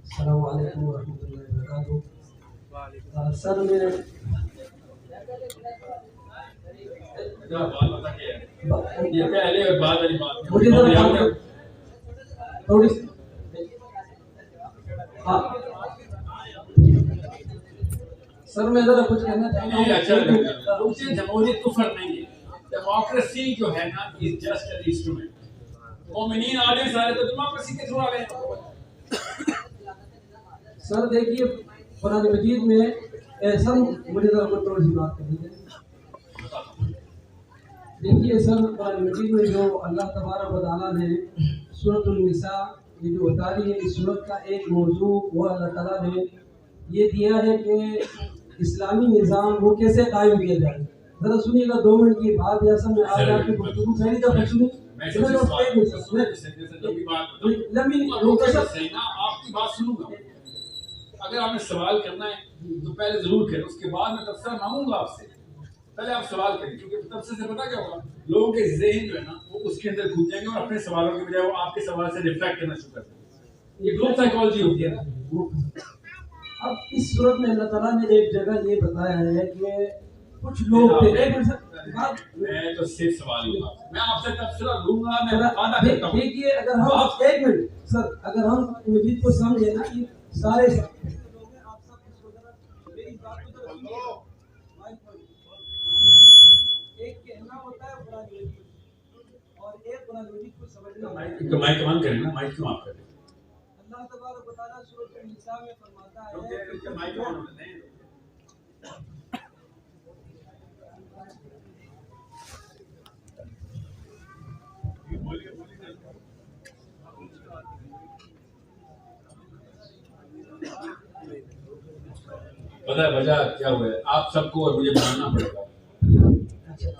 अस्सलाम वालेकुम रहमतुल्लाहि व बरकातहू। सर मेरे बात बता के ये पहले और बाद वाली बात मुझे थोड़ी हाँ सर, मैं जरा कुछ कहना चाहता हूँ। अच्छा, उसे जमहूरियत कुफर नहीं है। डेमोक्रेसी जो है ना, इज जस्ट एन इंस्ट्रूमेंट। मोमिनीन आ गए सारे तो डेमोक्रेसी के थ्रू आ गए। सर देखिए, कुरान मजीद में सर मुझे जरा कुछ थोड़ी सी बात करनी है। देखिए सर, कुरान मजीद में जो अल्लाह तबारक व तआला ने सूरतुल निसा ये जो उतारी है, इस सूरत का एक मौजू वो अल्लाह ताला ने ये दिया है कि इस्लामी निज़ाम वो कैसे कायम किया जाए। जरा सुनिएगा 2 मिनट की बात या सब मैं आज आपकी गुफ्तगू पहली दफा सुनी। मैं आपकी बात सुनूंगा। अगर आपने सवाल करना है तो पहले जरूर करें, उसके बाद मैं तफसीर मांगूंगा आपसे। पहले आप सवाल करें, क्योंकि तफसीर से पता क्या होगा, लोगों के ज़हन जो है ना वो उसके अंदर कूद जाएंगे और अपने सवालों के बजाय वो आपके सवाल से रिफ्लेक्ट करना शुरू कर देंगे। ये ग्रुप साइकोलॉजी होती है ना। अब इस सूरत में अल्लाह ताला ने एक जगह ये बताया है कि कुछ लोग मैं तो सिर्फ सवाल लूंगा, मैं आपसे तफसीर लूंगा, मैं वादा करता हूं। देखिए अगर हम 1 मिनट सर, अगर हम मजीद को समझे ना कि सारे एक कहना होता है कुरान मजीद और एक कुरान मजीद को समझना। माइक ऑन करें ना, माइक क्यों ऑफ करें? अल्लाह तबारक व तआला सूरह अन-निसा में फरमाता है माइक ऑन होने दें। पता है वजह क्या हुआ है? आप सबको और मुझे मानना पड़ेगा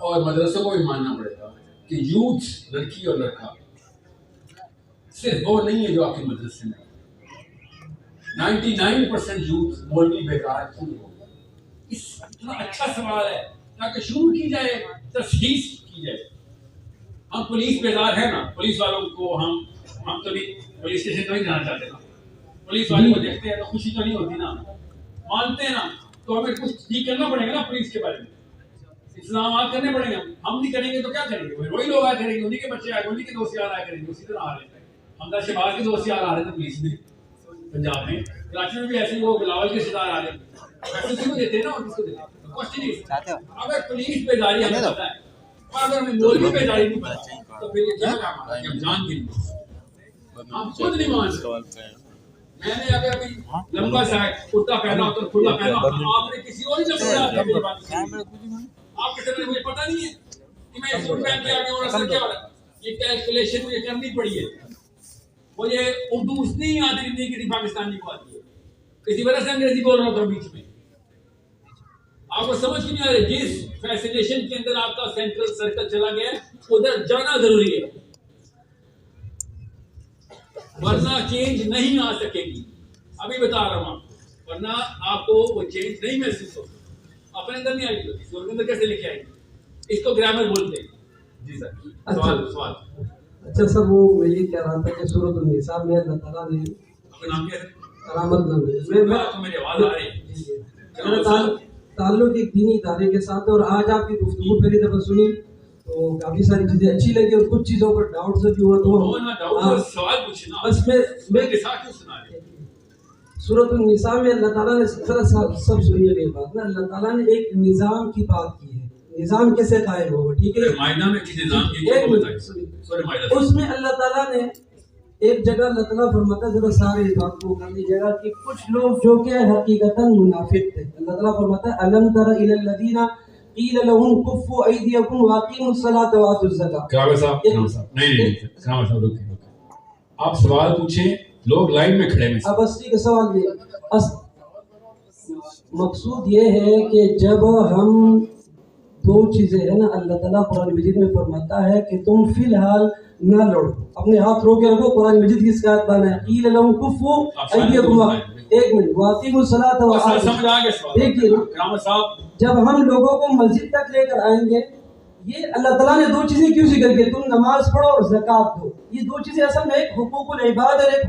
और मदरसों को भी मानना पड़ेगा कि यूथ, लड़की और लड़का सिर्फ वो नहीं है जो आपके मदरसे में। 99% यूथ मौलवी बेकार क्यों हो? इतना अच्छा सवाल है, ताकि शुरू की जाए, तशखीस की जाए। हम पुलिस बेजार है ना, पुलिस वालों को हम तो नहीं पुलिस स्टेशन तो नहीं जाना चाहते ना। पुलिस वाले को देखते हैं तो खुशी तो नहीं होती ना, मानते हैं ना, तो हमें कुछ ठीक करना पड़ेगा ना पुलिस के बारे में, इस्लामाबाद करने पड़ेंगे। हम नहीं करेंगे तो क्या करेंगे? वही लोग आया करेंगे, उन्हीं के बच्चे आए, उन्हीं के दोस्त यार आया करेंगे, उसी तरह आ रहे थे। हमदा शहबाज के दोस्त यार आ रहे थे पुलिस में, पंजाब में, कराची में भी ऐसे ही वो बिलावल के रिश्तेदार आ रहे थे। ऐसे किसी को देते हैं ना, और किसको देते हैं? क्वेश्चन इज, अगर पुलिस बेजारी हमें पता है और अगर हमें मौलवी बेजारी नहीं पता, तो फिर ये क्या काम है कि हम जान के नहीं, हम खुद नहीं मानते। मैंने अगर अभी लंबा सा कुर्ता पहना हो तो खुला पहना हो, आपने किसी और ही लंबा आप किसी ने, मुझे पता नहीं है कि मैं सूट पहन के आगे और असर क्या हो रहा है। ये कैलकुलेशन मुझे करनी पड़ी है। मुझे उर्दू उसने ही आती नहीं, किसी पाकिस्तानी को आती है, किसी वजह से अंग्रेजी बोल रहा था बीच में। आपको समझ नहीं आ रही, जिस फैसिनेशन के अंदर आपका सेंट्रल सर्कल चला गया उधर जाना जरूरी है, वरना चेंज नहीं आ सकेगी। अभी बता रहा हूं आपको, वरना आपको वो चेंज नहीं महसूस होगी, अपने अंदर नहीं आएगी, इसके अंदर कैसे लेके आएगी? इसको ग्रामर बोलते हैं। जी सर, सवाल। अच्छा सर, वो मैं ये कह रहा था कि सूरह अन-निसा में अल्लाह ताला ने, आपका नाम क्या है? करामत नाम है, मैं तो मेरी आवाज आ रही है, मेरा ताल्लुक एक दीनी इदारे के साथ, और आज आपकी गुफ्तगू पहली दफा सुनी तो काफी सारी चीजें अच्छी लगी और कुछ चीजों पर डाउट से भी हुआ। तो सवाल पूछना, बस मैं के साथ क्यों सुना रहे? सूरत अन-निसा में अल्लाह ताला ने सब सुनिए मेरी बात ना, अल्लाह ताला ने एक निजाम की बात की है, निजाम कैसे कायम होगा, ठीक है? मायदा में किस निजाम की, उसमें अल्लाह ताला ने एक जगह अल्लाह ताला फरमाता है, जरा सारे इस बात को कर लीजिएगा कि कुछ लोग जो कि हकीकतन मुनाफिक थे, अल्लाह ताला फरमाता है अलम तरा इलल लदीना क़ील लहुम कुफ़्फू अयदियकुम व अक़ीमुस सलाता व आतुज़ ज़कात। करावे साहब नहीं करावे साहब रुकिए, आप सवाल पूछें, लोग लाइन में खड़े हैं। अब अस्सी का सवाल ये मकसूद ये है कि जब हम दो चीजें है ना, अल्लाह ताला कुरान मजीद में फरमाता है कि तुम फिलहाल ना लड़ो, अपने हाथ रोक के रखो। कुरान मजीद की इसका बना है क़ील लहुम कुफ़्फू अयदियकुम, एक मिनट, व अक़ीमुस सलाता व आतुज़ ज़कात। देखिए करावे साहब, जब हम लोगों को मस्जिद तक लेकर आएंगे, ये अल्लाह ताला ने दो चीजें क्यों जिक्र की? तुम नमाज पढ़ो और ज़कात दो। ये दो चीजें असल में एक हुकूकुल इबाद और एक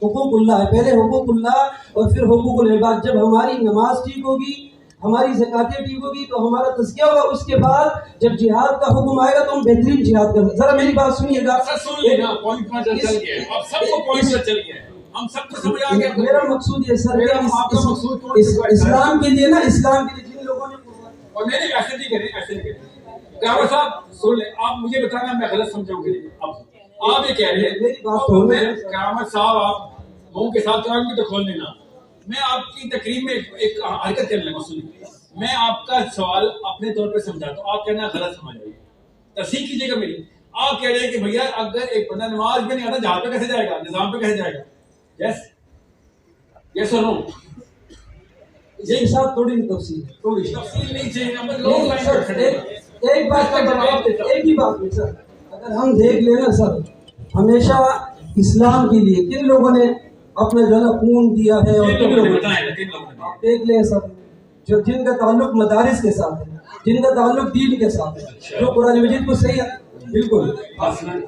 हुकूकुल्लाह है। पहले हुकूकुल्लाह और फिर हुकूकुल इबाद। जब हमारी नमाज ठीक होगी, हमारी ज़कातें ठीक होगी, तो हमारा तज़किया होगा। उसके बाद जब जिहाद का हुक्म आएगा तो हम बेहतरीन जिहाद करेंगे। जरा मेरी बात सुनिएगा, सुन लेना, पॉइंट पर चल गया, अब सबको पॉइंट पर चल गया, हम सबको समझ आ गया। मेरा मकसूद ये सर, इस्लाम के लिए ना, इस्लाम के लिए जिन लोगों ने, और नहीं ऐसे नहीं करें, ऐसे नहीं करें। कावा साहब सुन ले, आप मुझे बताना मैं गलत समझाऊंगी। अब आप ये कह रहे हैं, मेरी बात तो मैं कामत साहब आप मुंह के साथ तो खोल देना। मैं आपकी तकरीब में एक हरकत करने लगा, सुनिए, मैं आपका सवाल अपने तौर पे समझाता हूँ, आप कहना गलत समझ रहे, तस्दीक कीजिएगा मेरी। आप कह रहे हैं कि भैया अगर एक बंदा नमाज में नहीं आता, जहां पे कैसे जाएगा, निजाम पे कैसे जाएगा? यस यस और नो? इसके साथ थोड़ी तफसील है। थोड़ी तफसील नहीं चाहिए, हम लोग नहीं, लाइन सर, पर खड़े हैं। एक बात का जवाब देता, एक ही बात में सर, अगर हम देख लेना सर, हमेशा इस्लाम के लिए किन लोगों ने अपना जो है खून दिया है, और किन लोगों ने बताया, किन लोगों ने? आप देख लें सर, जो जिनका ताल्लुक मदारिस के साथ है, जिनका ताल्लुक दीन के साथ है, जो कुरान मजीद को सही है, बिल्कुल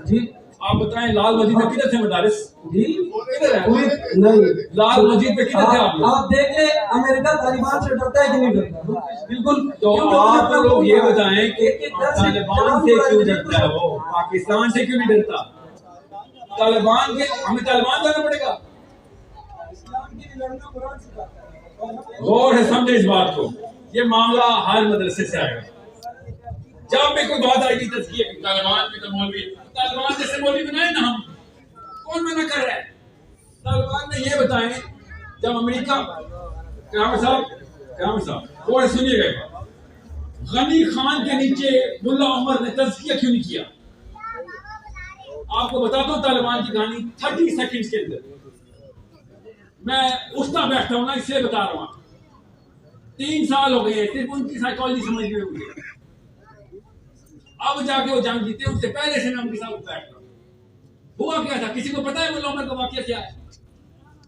जी। आप बताएं, लाल मस्जिद में किधर थे मदारिस? जी किधर है? नहीं, लाल मस्जिद में किधर थे आप लोग? आप देख ले, अमेरिका तालिबान से डरता है कि नहीं डरता? बिल्कुल। तो क्यों आप डरता? लोग ये बताएं कि एक डर से तालिबान से क्यों डरता है वो, पाकिस्तान से क्यों नहीं डरता? तालिबान के, हमें तालिबान जाना पड़ेगा? इस्लाम के लिए लड़ना कुरान सिखाता है। गौर से समझे इस बात को, ये मामला हर मदरसे से आएगा। जब भी कोई बात आएगी तज़किये की, तालिबान में तो मौलवी, तालिबान जैसे मौलवी बनाए ना हम, कौन मना कर रहा है? तालिबान ने ये बताएं, जब अमेरिका, क्याम साहब थोड़ा सुनिएगा, गनी खान के नीचे मुल्ला उमर ने तज़किया क्यों नहीं किया? आपको बताता हूँ तालिबान की कहानी 30 सेकंड्स के अंदर। मैं उठता बैठता हूँ ना, इसलिए बता रहा हूँ। 3 साल हो गए सिर्फ उनकी साइकोलॉजी समझ में हुई, अब जाके वो जंग जीते, उससे पहले से मैं उनके साथ बैठता हूँ। हुआ क्या था, किसी को पता है मुल्ला उमर का वाकया क्या है?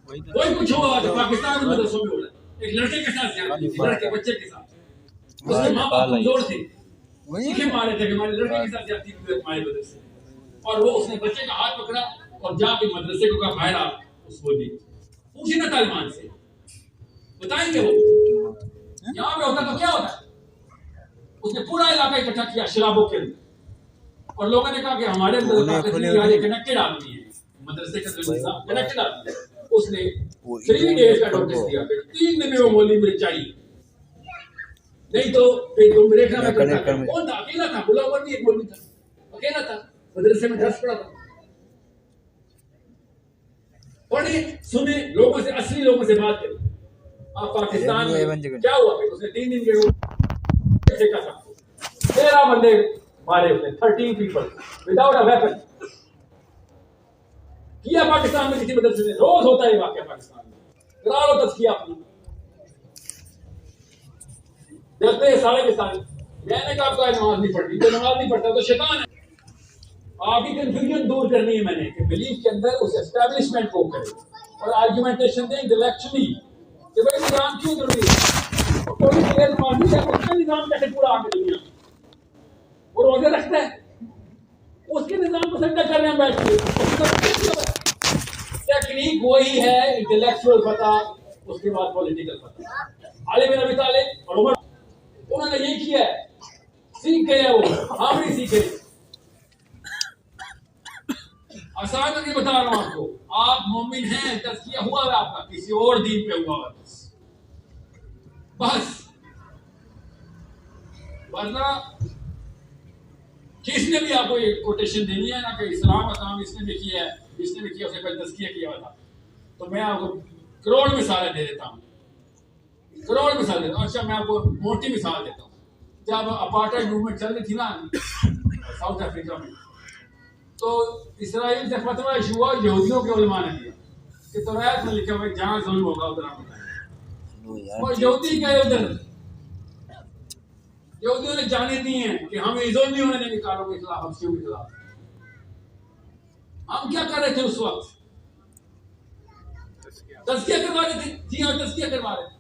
कोई कुछ हुआ था पाकिस्तान में, मदरसों में हो रहा है, एक लड़के के साथ ज्यादती थी, लड़के बच्चे के साथ, उसके माँ बाप कमजोर थे, सीखे मारे थे कि हमारे लड़के के साथ ज्यादती हुई हमारे मदरसे, और वो उसने बच्चे का हाथ पकड़ा और जाके मदरसे को कहा बाहर आ, उसको दी। पूछे ना तालिबान से, बताएंगे वो यहाँ पे होता तो क्या होता है? उसने पूरा इलाका इकट्ठा किया शराबों के अंदर, और लोगों ने कहा कि हमारे अंदर कनेक्टेड आदमी है, मदरसे का कनेक्टेड आदमी है। उसने 3 डेज का नोटिस दिया, 3 दिन में वो मौलवी मुझे चाहिए, नहीं तो फिर तुम रेखा में कौन था? अकेला था, मुल्ला उमर भी एक मौलवी था, अकेला था, मदरसे में दर्स पड़ा था। पढ़े सुने, लोगों से, असली लोगों से बात करें। आप पाकिस्तान में क्या हुआ? उसने 3 दिन के 13 बंदे मारे उसने, 13 पीपल विदाउट अ वेपन किया पाकिस्तान में किसी मदरसे ने। रोज होता है वाकया पाकिस्तान में, करा लो तज़किया अपनी, डरते हैं सारे के सारे। मैंने कहा आपका नमाज नहीं पढ़ती, तो नमाज नहीं पढ़ता तो शैतान है। आपकी कंफ्यूजन दूर करनी है मैंने, कि बिलीफ के अंदर उस एस्टैब्लिशमेंट को करें और आर्गुमेंटेशन दें इंटेलेक्चुअली कि भाई निजाम क्यों जरूरी है, कोई गैर नमाजी है, उसका निजाम कैसे पूरा आगे दुनिया, वो रोजे रखता है, उसके निजाम को सजदा कर रहे हैं बैठ के। टेक्निक वही है, इंटेलेक्चुअल पता, उसके बाद पॉलिटिकल पता। अली बिन अबी तालिब और उमर, उन्होंने यही किया है, सीख गए हैं वो, हम नहीं सीखे। आसान करके बता रहा हूं आपको, आप मोमिन हैं, तज़किया हुआ है आपका, किसी और दीन पे हुआ है बस। वरना किसने भी आपको ये कोटेशन देनी है ना कि इस्लाम का काम इसने भी किया है, इसने भी किया, उसने पहले तज़किया किया था, तो मैं आपको करोड़ मिसालें दे देता हूँ, करोड़ मिसाल देता हूँ। अच्छा, मैं आपको मोटी मिसाल देता हूँ। जब अपार्टाइड मूवमेंट चल रही थी ना साउथ अफ्रीका में, तो इसराइल से फतवा इशू हुआ, यहूदियों के उलमा ने दिया कि तौरात में लिखा हुआ है जहाँ जुल्म होगा उधर आप बताएं, और यहूदी गए उधर, यहूदियों ने जाने दी हैं कि हमें जुल्म नहीं होने देंगे कारों के खिलाफ, हफ्सियों के खिलाफ। हम क्या कर रहे थे उस वक्त? तज़किया करवा रहे थे। जी हाँ, तज़किया करवा रहे थे।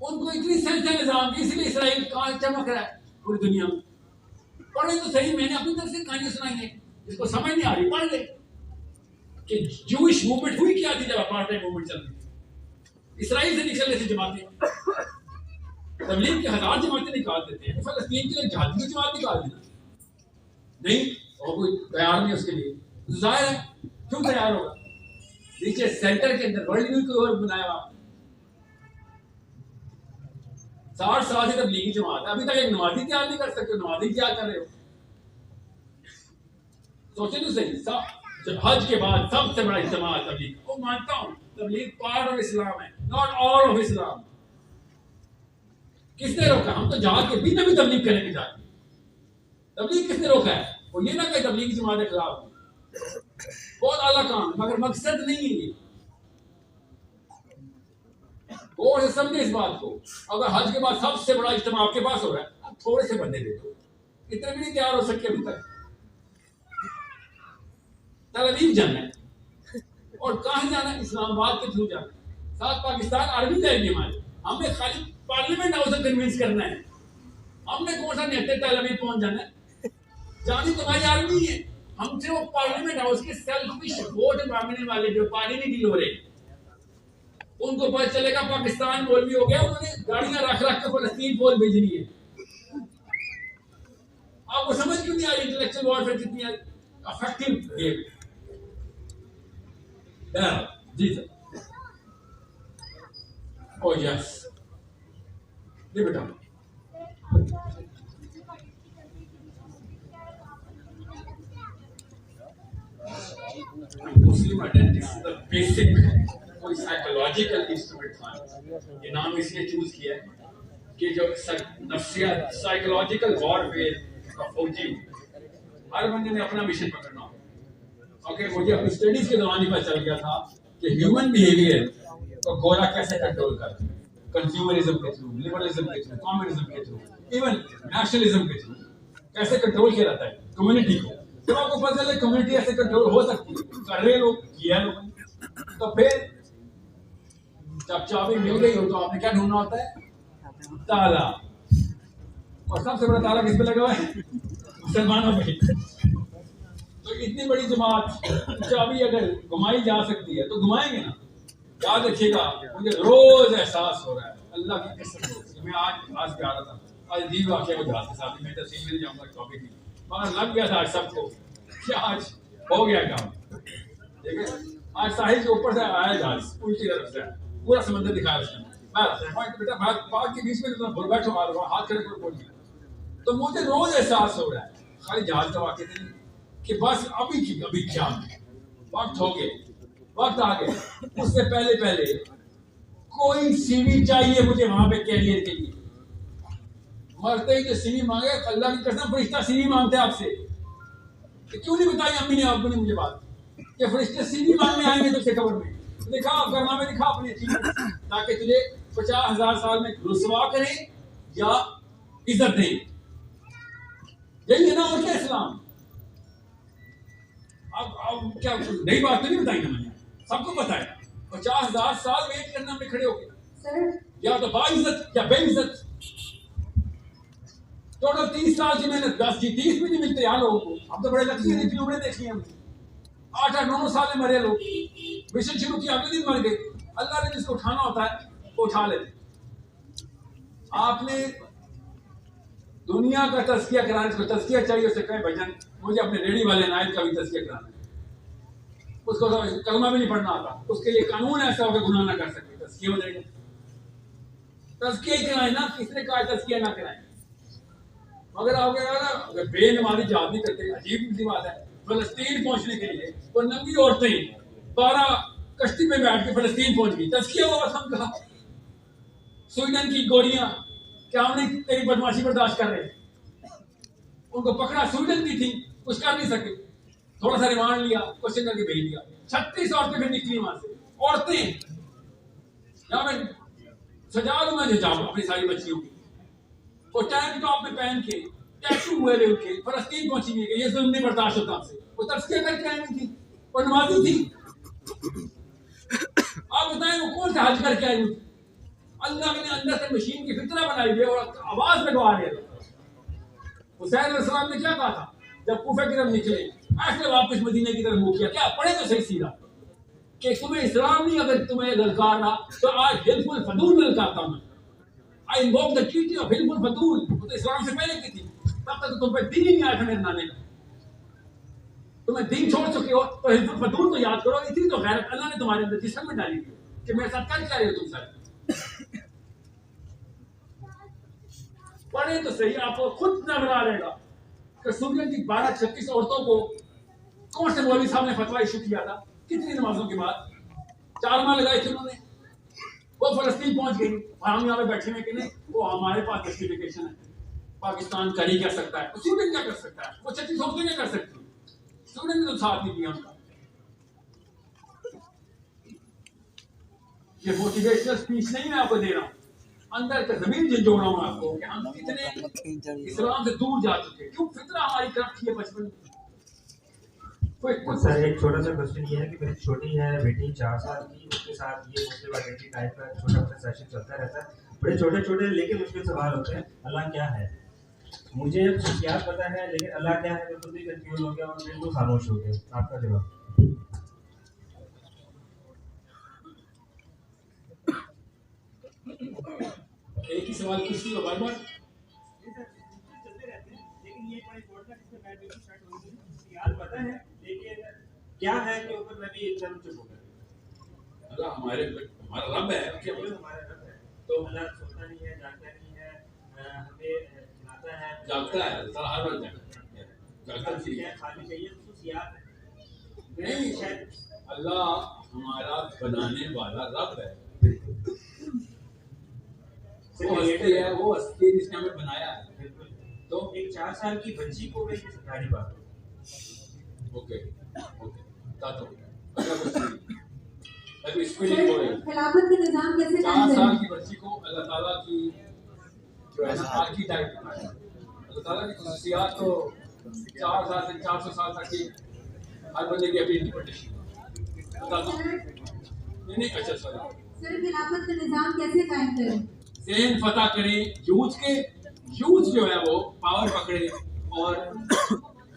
उनको इतनी सेंस है निजाम की, इसलिए इसराइल कहाँ चमक रहा है पूरी दुनिया में। पढ़े तो सही, मैंने अपनी तरफ से कहानियां सुनाई है, इसको समझ नहीं आ रही पढ़ ले कि जूइश मूवमेंट हुई क्या थी जब अपार्टाइड मूवमेंट चल रही थी। इसराइल से निकल रही थी जमातें, तबलीग की 1000 जमातें निकाल देते हैं, फलस्तीन के लिए जहादी की जमात निकाल देना नहीं, और कोई तैयार नहीं उसके लिए। तो जाहिर है क्यों तैयार होगा? नीचे सेंटर के अंदर वर्ल्ड न्यूज को और बनाया आपने, 60 साल से तबलीगी जमात है, अभी तक एक नमाजी तैयार नहीं कर सकते। नमाजी तैयार कर रहे हो, सोचे तो सही। हज के बाद सबसे बड़ा इज्तिमा तबलीग, वो मानता हूं तबलीग पार्ट ऑफ इस्लाम है, नॉट ऑल ऑफ इस्लाम। किसने रोका? हम तो जहाज के बिना भी तबलीग करेंगे जाके। तबलीग किसने रोका है? वो ये ना कहे तबलीगी जमात के खिलाफ, बहुत आला काम, मगर मकसद नहीं है ये। गौर से समझे इस बात को। अगर हज के बाद सबसे बड़ा इज्तिमा आपके पास हो रहा है, अब थोड़े से बंदे दे दो, इतने भी नहीं तैयार हो सके अभी तक। तल अवीव जाना है, और कहाँ जाना है? इस्लामाबाद के थ्रू जाना है। साथ पाकिस्तान आर्मी जाएगी हमारी, हमें खाली पार्लियामेंट हाउस से कन्विंस करना है। हमने कौन सा नेता तल अवीव पहुंच जाना है? जानी तुम्हारी आर्मी है। हमसे वो पार्लियामेंट हाउस के सेल्फिश वोट मांगने वाले जो पार्टी नहीं डील हो रहे, उनको पता चलेगा पाकिस्तान बोल भी हो गया, उन्होंने गाड़ियां रख रख के फलस्तीन बोल भेजनी है। आपको समझ क्यों नहीं आ रही इंटेलेक्चुअल वॉरफेयर कितनी इफेक्टिव गेम? जी सर। ओ यस, ये बेटा Muslim identity is the basic कोई साइकोलॉजिकल इंस्ट्रूमेंट था। ये नाम इसलिए चूज किया है कि जो नफ्सियात साइकोलॉजिकल वॉरफेयर का फौजी, हर बंदे ने अपना मिशन पकड़ना होगा। ओके, मुझे अपनी स्टडीज के दौरान ही पता चल गया था कि ह्यूमन बिहेवियर को गोरा कैसे कंट्रोल करता है, कंज्यूमरिज्म के थ्रू, लिबरलिज्म के थ्रू, कम्युनिज्म के थ्रू, इवन नेशनलिज्म के थ्रू कैसे कंट्रोल किया जाता है कम्युनिटी को। जब आपको पता चले कम्युनिटी ऐसे कंट्रोल हो सकती है, कर रहे लोग, किया लोग, तो फिर जब चाबी मिल गई हो तो आपने क्या ढूंढना होता है? ताला। और सबसे बड़ा ताला किस पे लगा हुआ है? मुसलमानों पे। तो इतनी बड़ी जमात, चाबी अगर घुमाई जा सकती है तो घुमाएंगे ना। याद रखिएगा, मुझे रोज एहसास हो रहा है, अल्लाह की कसम। मैं आज पे आ रहा था, आज अजीब वाक़या को जहाज के साथ मैं तफसील में जाऊंगा टॉपिक में, मगर लग गया था आज सबको कि आज हो गया काम। ठीक है, आज साहिल के ऊपर से आया जहाज, उल्टी तरफ से पूरा समंदर दिखाया उसने। बेटा बाग के बीच में तो भूल बैठो, हाथ खड़े कर बोल दिया। तो मुझे रोज एहसास हो रहा है, खाली जहाज का वाक़या नहीं, कि बस अभी क्या वक्त हो गए, वक्त आ गए। उससे पहले कोई सीवी चाहिए मुझे वहां पे कैरियर के लिए। मरते ही जो सीवी मांगे, अल्लाह की कसम फरिश्ता सीवी मांगते आपसे। तो क्यों नहीं बताई अम्मी ने आपको ने मुझे बात कि फरिश्ते सीवी मांगने आएंगे तुझसे कब्र में? तो दिखा करना में, दिखा अपनी अचीवमेंट, ताकि तुझे 50,000 साल में रुसवा करें या इज्जत दें। यही है ना, और क्या इस्लाम? अब क्या नई बात तो नहीं बताई ना मैंने, सबको पता है। 50,000 साल वेट करना में खड़े होके, या तो बाइज्जत या बेइज्जत। टोटल 30 साल की मेहनत, 10 की 30 भी नहीं मिलते यार लोगों को। अब तो बड़े लगती है, फिल्में देखी हैं हमने। 8-9 साल में मरे लोग, मिशन शुरू किया, अगले दिन मर गए। अल्लाह ने जिसको उठाना होता है वो उठा लेते। आपने दुनिया का तज़किया कराने को तज़किया चाहिए, उसे कहें भजन मुझे अपने रेडी वाले नायत का भी तज़किया कराना है। उसको तो कलमा भी नहीं पढ़ना आता, उसके लिए कानून ऐसा होगा गुनाह ना कर सके, तज़किया हो जाएगा। तज़किया कराए ना, किसने कहा तज़किया ना कराए? मगर आप अगर बेनमाजी जहाज नहीं करते, अजीब सी बात है। फलस्तीन पहुंचने के लिए वो नंगी औरतें 12 कश्ती में बैठ के फलस्तीन पहुंच गई, तज़किया हुआ हम कहा। स्वीडन की गोरियां क्या हमने तेरी बदमाशी बर्दाश्त कर रहे, उनको पकड़ा, स्वीडन की थी, कुछ कर नहीं सके, थोड़ा सा रिमांड लिया, क्वेश्चन करके भेज दिया। 36 औरतें फिर निकली वहां से। औरतें यहाँ मैं सजा दूंगा हिजाब अपनी सारी बच्चियों की, वो टैंक टॉप में पहन के, टैटू हुए थे उनके, फलस्तीन पहुंची हुई है। ये जुल्म नहीं बर्दाश्त होता हमसे। वो तज़किया करके आई हुई थी, वो नमाजी थी। आप बताएं वो कौन सा हज करके आई हुई थी? अल्लाह ने अंदर से मशीन की फितरा बनाई हुई और आवाज लगवा रहे थे। हुसैन अलैहिस्सलाम ने क्या कहा था जब कूफे की तरफ निकले, ऐसे वापस मदीने की तरफ मुंह किया? क्या पढ़े तो सही सीधा कि तुम्हें इस्लाम नहीं अगर तुम्हें ललकारना तो आज हिल्फुल फदूल ललकारता हूं। I invoke the treaty of Hilful Fudul, वो तो इस्लाम से पहले की थी। तब तक तो तुम पे दीन ही नहीं आया था मेरे नाने का। तुम्हें दीन छोड़ चुके हो तो हिल्फुल फदूल तो याद करो। इतनी तो गैरत अल्लाह ने तुम्हारे अंदर जिस्म में डाली थी कि मेरे साथ कर क्या रहे हो तुम सारे। पढ़े तो सही, आपको खुद नजर आ रहेगा कि सूर्य की 12-36 औरतों को कौन से मौलवी साहब ने फतवा इशू किया था, कितनी नमाजों के बाद 4 माह लगाए थे उन्होंने। वो फलस्तीन पहुंच गई और हम यहाँ पे बैठे हुए कि नहीं वो हमारे पास जस्टिफिकेशन है, पाकिस्तान कर ही कर सकता है, स्वीडन क्या कर सकता है, वो 36 औरतें क्या कर सकती, स्वीडन ने तो साथ नहीं दिया उनका। कि मोटिवेशनल स्पीच नहीं मैं आपको दे रहा हूँ, अंदर का जमीन झंझोड़ रहा हूँ आपको कि हम कितने इस्लाम से दूर जा चुके हैं। क्यों फितरा हमारी तरफ थी बचपन में। कोई कुछ सर एक छोटा सा क्वेश्चन ये है कि मेरी छोटी है बेटी 4 साल की, उसके साथ ये मुस्लिम आइडेंटिटी टाइप का छोटा मोटा सेशन चलता रहता है, बड़े छोटे छोटे लेकिन मुश्किल सवाल होते हैं, अल्लाह क्या है। मुझे खुशियात पता है लेकिन अल्लाह क्या है मैं खुद ही कंफ्यूज हो गया और बिल्कुल खामोश हो गया। आपका जवाब। एक ही सवाल पूछती हो बार बार। ये सर चलते रहते हैं, लेकिन ये बड़ा इम्पोर्टेंट है, इससे मैं बिल्कुल स्टार्ट होगी। याद पता है लेकिन क्या है कि ऊपर मैं भी एकदम चुप हो गया। अल्लाह हमारा रब है, क्या ये बोले। हमारा रब है, तो अल्लाह सुनता नहीं है, जानता नहीं है, हमें खिलाता है, जागता है, अल्लाह हर वक्त जागता है, जागता चाहिए। खाली चाहिए खुशियात है। नहीं, शायद अल्लाह हमारा बनाने वाला रब है, वो हस्ती है, वो हस्ती जिसने हमें बनाया है। तो एक 4 साल की बच्ची को मैं किस गाड़ी बात। ओके ओके तातो अभी इसमें नहीं बोल रहे। खिलाफत के निजाम कैसे 4 कायम साल करें? की बच्ची को अल्लाह ताला की जो है ना आर्कीटाइप बनाया। अल्लाह ताला की खुशियात तो 4 साल से 400 साल तक की हर बंदे की अपनी इंटरप्रिटेशन बता दो। नहीं अच्छा सॉरी सर खिलाफत का निजाम कैसे कायम करें? ज़हन फतह करें यूथ जो है वो पावर पकड़े और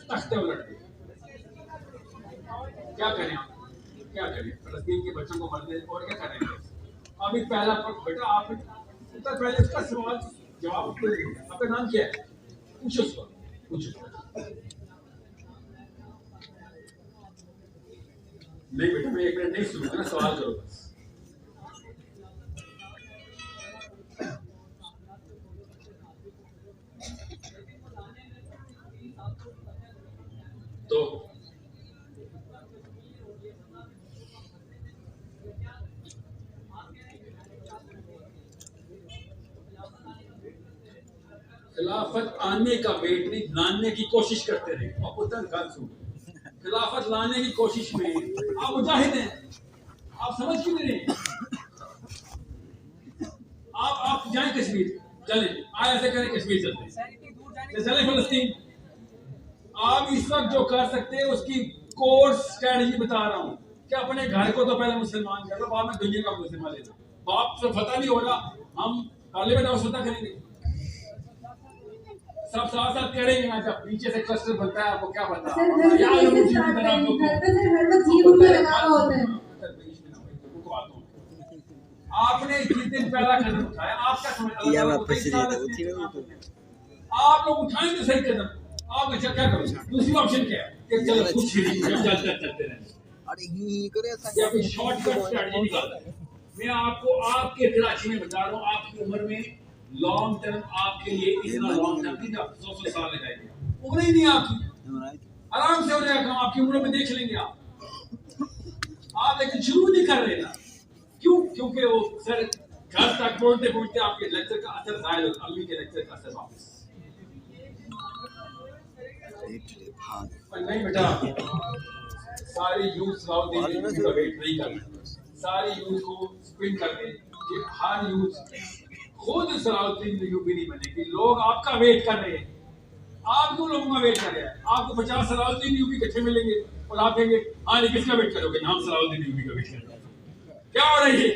तख्ते उलट दे। क्या करें आप, क्या करें फलस्तीन के बच्चों को मरने और क्या करें। अभी पहला बेटा आप उत्तर पहले इसका सवाल जवाब आपका नाम क्या है पूछो उसको पूछो। नहीं बेटा मैं 1 मिनट नहीं सुनूंगा ना, सवाल करो बस। तो खिलाफत आने का वेट नहीं, लाने की कोशिश करते रहे। और पुत्र गल सुन, खिलाफत लाने की कोशिश में आप मुजाहिद हैं, आप समझ क्यों नहीं रहे। आप जाएं कश्मीर, चलें आए ऐसे करें कश्मीर चलते हैं, चलें फलस्तीन। आप इस वक्त जो कर सकते हैं उसकी कोर्स स्ट्रेटजी बता रहा हूँ कि अपने घर को तो पहले मुसलमान कर लो, बाद में दुनिया का मुसलमान ले लो। बाप से पता नहीं हो रहा, हम पार्लियामेंट हाउस पता करेंगे, सब साथ साथ करेंगे ना। जब पीछे से क्लस्टर बनता है आपको क्या पता। सर घर से कैसे स्टार्ट करें? घर पे सर हर वक्त ये मुद्दा लगा हुआ होता है। आपने जिस दिन पहला कदम उठाया आप क्या समझ, आप लोग उठाएं तो सही कदम। आप अच्छा क्या करो, दूसरी ऑप्शन क्या है कि चलो कुछ चलते रहे, या कोई शॉर्टकट स्ट्रेटजी निकालना है। मैं आपको आपके कराची में बता रहा हूँ, आपकी उम्र में लॉन्ग टर्म आपके लिए इतना लॉन्ग टर्म नहीं, आप 100 साल लगाएंगे, उम्र ही नहीं आपकी, आराम से हो जाएगा काम, आपकी उम्र में देख लेंगे आप लेकिन शुरू नहीं कर रहे ना। क्यों? क्योंकि वो सर घर तक पहुंचते पहुंचते आपके लेक्चर का असर जाहिर होता है, अम्मी के लेक्चर का असर वापस। नहीं बेटा, सारी यूथ सलाउद्दीन यूथ का वेट नहीं करना, सारी यूथ को स्पिन कर दें कि हर यूथ खुद सलाउद्दीन यूपी नहीं बनेगी। लोग आपका वेट कर रहे हैं, आप क्यों लोगों का वेट कर रहे हैं। आपको 50 सलाउद्दीन यूपी इकट्ठे मिलेंगे और आप कहेंगे हाँ नहीं किसका वेट करोगे, नाम सलाउद्दीन यूपी का वेट करेंगे। क्या हो रही है,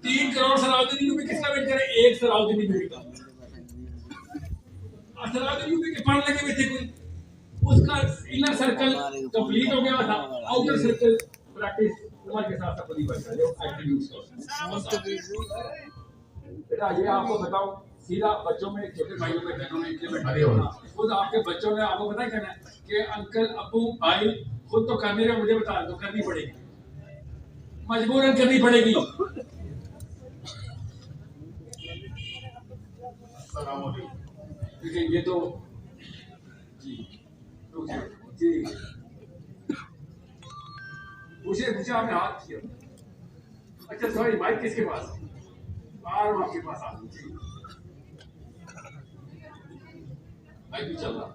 3 करोड़ सलाउद्दीन यूपी किसका वेट करे, एक सलाउद्दीन यूपी का। सलाउद्दीन यूपी के पढ़ लगे हुए थे, कोई उसका इनर सर्कल कंप्लीट हो गया था, आउटर सर्कल प्रैक्टिस उम्र के साथ खुद ही बढ़ गया एक्टिव। बेटा ये आपको बताओ सीधा बच्चों में, छोटे भाइयों में बहनों में इम्प्लीमेंट होना, खुद आपके बच्चों ने आपको पता है क्या है कि अंकल अबू भाई खुद तो करने रहे, मुझे बता दो करनी पड़ेगी, मजबूरन करनी पड़ेगी। ये तो जी जी पूछे आपने हाथ किया। अच्छा सॉरी माइक किसके पास, आपके पास आ माइक भी चल रहा।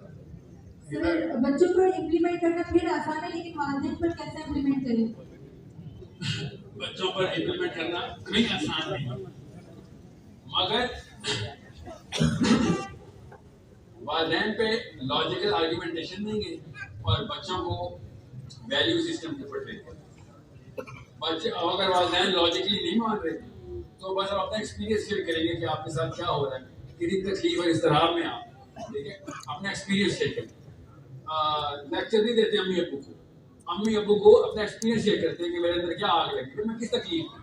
सर बच्चों पर इम्प्लीमेंट करना फिर आसान है, लेकिन वालिदैन पर कैसे इम्प्लीमेंट करें? बच्चों पर इम्प्लीमेंट करना कहीं आसान नहीं, मगर वालिदैन पे लॉजिकल आर्गुमेंटेशन देंगे और बच्चों को वैल्यू सिस्टम के ऊपर देंगे। बच्चे अगर वालिदैन लॉजिकली नहीं मान रहे तो बस आप अपना एक्सपीरियंस शेयर करेंगे कि आपके साथ क्या हो रहा है, कितनी तकलीफ और इस्तराब में आप, ठीक है, अपना एक्सपीरियंस शेयर करें। लेक्चर नहीं देते अम्मी अब्बू को, अम्मी अब्बू को अपना एक्सपीरियंस शेयर करते हैं कि मेरे अंदर क्या आग लगी, फिर मैं किस तकलीफ में।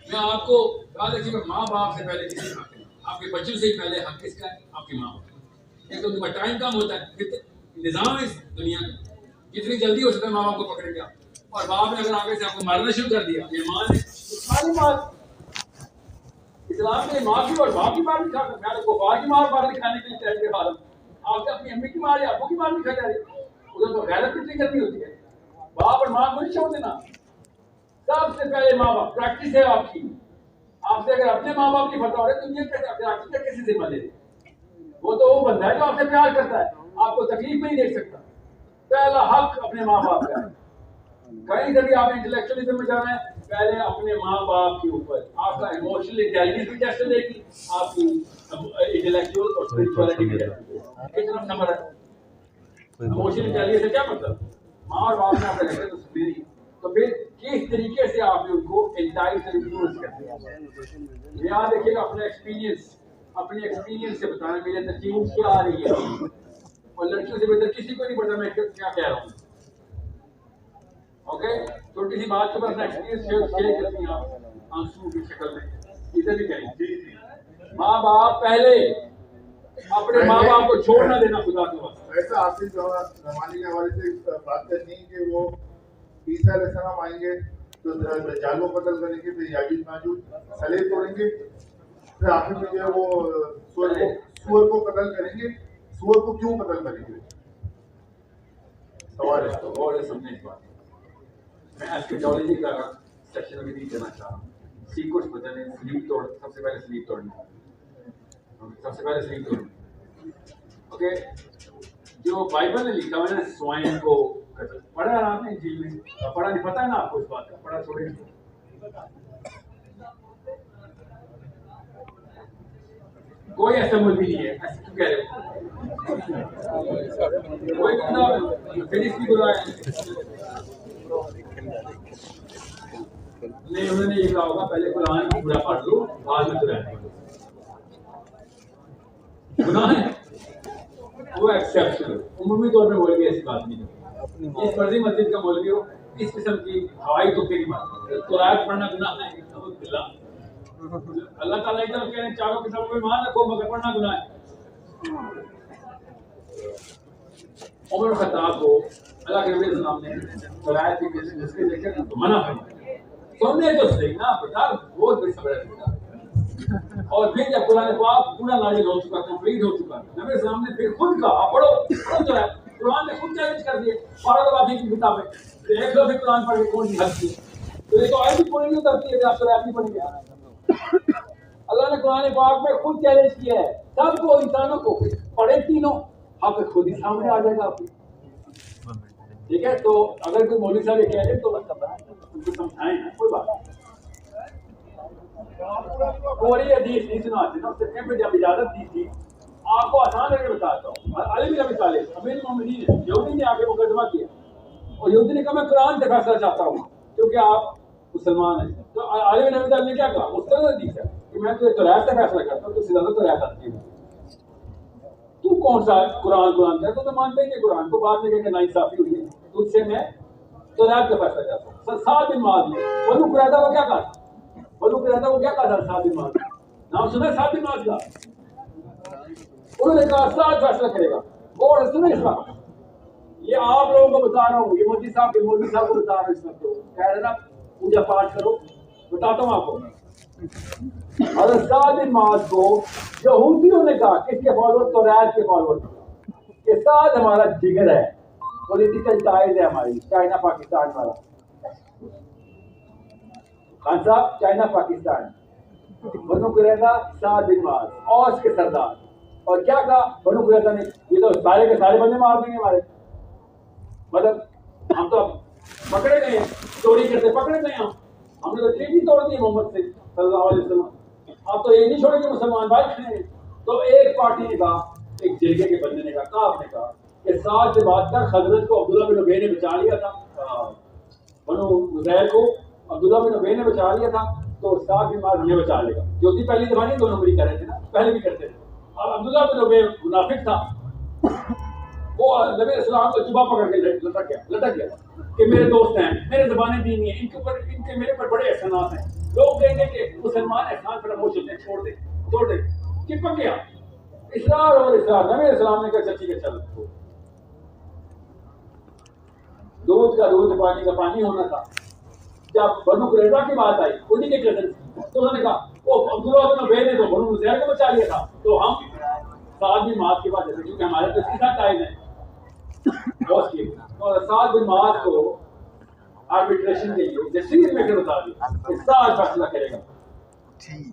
मैं आपको याद रखिए, माँ बाप से पहले किसी हक है, आपके बच्चों से ही पहले हक किसका है, आपकी माँ बाप। एक तो उनका टाइम कम होता है, फिर निज़ाम है इस दुनिया का, जितनी जल्दी हो सकता है माँ बाप को पकड़ेंगे आप, और बाप ने अगर आगे से आपको मारना शुरू कर दिया, ये माँ ने तो सारी बात इस्लाम ने माँ की और बाप की बात दिखा, मैं तो कुफार की मार दिखाने के लिए तैयार के हालत, आपसे अपनी अम्मी की मार या अब्बू की मार दिखा जा रही है, उधर तो गैरत कितनी करनी होती है। बाप और माँ को नहीं छोड़ देना, सबसे पहले माँ बाप, प्रैक्टिस है आपकी। आपसे अगर अपने माँ बाप नहीं पता हो रहे तो ये कैसे जिम्मा ले, वो तो वो बंदा है जो आपसे प्यार करता है, आपको तकलीफ में ही देख सकता। पहला हक अपने माँ बाप का है। कहीं से भी आप इंटेलेक्चुअलिज्म में जाना है, पहले अपने माँ बाप के ऊपर आपका इमोशनल इंटेलिजेंस भी टेस्ट देगी, आपकी इंटेलेक्चुअल और स्पिरिचुअलिटी भी टेस्ट। कितना नंबर है इमोशनल इंटेलिजेंस से क्या मतलब, माँ और बाप ने आपने रखे तो सुनी, तो फिर किस तरीके से आपने उनको एंटाइज इन्फ्लुएंस करते हैं। याद रखिएगा, अपने एक्सपीरियंस से बताना मेरे अंदर चेंज क्या आ रही है, और लड़कियों से बेहतर किसी को नहीं पता मैं क्या कह रहा हूँ। ओके, छोटी सी बात के बाद अपना एक्सपीरियंस शेयर करती हैं आप आंसू की शक्ल में, इधर भी करें। माँ बाप पहले, अपने माँ बाप को छोड़ ना देना खुदा के वास्ते। ऐसा आपसे जमाने के हवाले से बात करनी है कि वो ईसा अलैहिस्सलाम आएंगे तो दज्जाल को कत्ल करेंगे, फिर याजूज माजूज सलेब तोड़ेंगे, फिर आखिर में जो है वो सूअर को कत्ल करेंगे। सूअर को क्यों कत्ल करेंगे? सवाल है तो और समझने की बात। मैं एस्केटोलॉजी का सेक्शन अभी नहीं देना चाह रहा हूँ, सीक्वेंस बदलने, स्लीप तोड़, सबसे पहले स्लीप तोड़ना, ओके। जो बाइबल ने लिखा हुआ है ना, स्वाइन को पढ़ा है आपने इंजील में, पढ़ा नहीं, पता है ना आपको इस बात का, पढ़ा थोड़े कोई ऐसा मुल्क नहीं है, ऐसा क्यों कह रहे हो, कोई बंदा फिनिश नहीं बोला है नहीं, उन्होंने ये कहा होगा पहले कुरान पूरा पढ़ लो बाद में कुरान गुनाह है, वो एक्सेप्शनल, उम्मी तौर पे बोल के ऐसी बात नहीं है। इस फर्जी मस्जिद का मौलवी हो, इस किस्म की हवाई तुक्के की बात, तो आयत पढ़ना गुनाह है, अल्लाह ताला की तरफ कह रहे हैं चारों किताबों में मान रखो मगर पढ़ना गुनाह है। उमर खत्ताब को अल्लाह के नबी सल्लल्लाहु अलैहि वसल्लम ने तलाक की जिसके देखे तो मना फरमाया, सुनने तो सही ना बेटा, बहुत बड़ी खबर है। और फिर जब कुरान पाक पूरा नाजिल हो चुका, कंप्लीट हो चुका, नबी सल्लल्लाहु अलैहि वसल्लम ने फिर खुद कहा पढ़ो तो है, कुरान ने खुद चैलेंज कर दिए, पढ़ो तो बाकी की किताबें, देख लो फिर कुरान पढ़ के कौन सी हद की, तो ये तो आयत भी पूरी नहीं उतरती है, आप तो आयत नहीं पढ़ेंगे। अल्लाह ने कुरान पाक में खुद चैलेंज किया है सबको, इंसानों को, पढ़े तीनों, आप खुद ही सामने आ जाएगा आपकी, ठीक है। तो अगर कोई मौलवी साहब ये कह रहे तो उनको समझाएं ना, कोई बात नहीं, पूरी हदीस नहीं सुनाते ना, उससे फिर जब इजाजत दी थी, आपको आसान करके बताता हूँ। अली बिन अबी तालिब अमीर मोमिनीन है, यहूदी ने आके मुकदमा किया और यहूदी ने कहा मैं कुरान से फैसला चाहता हूँ क्योंकि आप मुसलमान हैं, तो अली बिन अबी तालिब ने क्या कहा, उसका हदीस है कि मैं तुझे तौरात से फैसला करता हूँ, तुझसे ज्यादा तौरात आती है, तू कौन सा कुरान है, तो मानते हैं कि कुरान को, बाद में कहकर नाइंसाफी हुई है, तुझसे मैं तौरात का फैसला चाहता हूँ। साद बिन माद ने बनु कुरैदा को क्या कहा, बनु कुरैदा को क्या कहा था, साद बिन माद नाम सुना है, साद बिन माद का, उन्होंने कहा साद फैसला करेगा, और सुने इस वक्त ये आप लोगों को बता रहा हूँ, ये मोदी साहब के मौलवी साहब को बता रहा हूँ, इस वक्त कह रहे ना पूजा पाठ करो, बताता हूँ आपको। और साद बिन माद को यहूदियों ने कहा, किसके फॉलोअर, तौरात के फॉलोअर, के साथ हमारा जिगर है, पॉलिटिकल टाइज है हमारी, चाइना पाकिस्तान वाला, खान साहब चाइना पाकिस्तान, बनु कुरैदा साद बिन माद और उसके सरदार, और क्या कहा बनु कुरैदा ने, ये तो सारे के सारे बंदे मार देंगे हमारे, मतलब हम तो पकड़े गए, चोरी करते पकड़े गए हम, हमने तो ट्रीटी तोड़ दी मोहम्मद से सल्लल्लाहु अलैहि वसल्लम। अब तो ये नहीं छोड़ेंगे मुसलमान भाई खड़े हैं। तो एक पार्टी ने कहा, एक जिरगे के बंदे ने कहा, आपने कहा कि साथ से बात कर, हजरत को अब्दुल्ला बिन उबई ने बचा लिया था, बनो ज़ैर को अब्दुल्ला बिन उबई ने बचा लिया था, तो साथ भी मार हमें बचा लेगा। जो थी पहली दफा नहीं, 2 नंबरी कर रहे थे ना, पहले भी करते थे। अब अब्दुल्ला बिन उबई मुनाफिक था, वो नबी इस्लाम को जुबा पकड़ के लटक गया कि मेरे दोस्त हैं, मेरे ज़बानें दीनी है, इनके मेरे पर बड़े एहसानात हैं। लोग कहेंगे कि मुसलमान एहसान फरामोश होते हैं, छोड़ दे, चिपक गया। इसरार और इसरार, नबी इस्लाम ने कहा चची के चल, दूध का दूध, पानी का पानी होना था। जब बनु कुरैज़ा की बात आई, उन्हीं के कज़न, तो उन्होंने कहा वो अब्दुल्ला बिन उबई ने तो बनु ज़ैर को बचा लिया था, तो हम साद बिन माद की बात है, क्योंकि हमारे तो इसके साथ टाइम है और साद बिन माद को आर्बिट्रेशन के लिए जस्टिस मेकर बता दिया, इसका फैसला करेगा,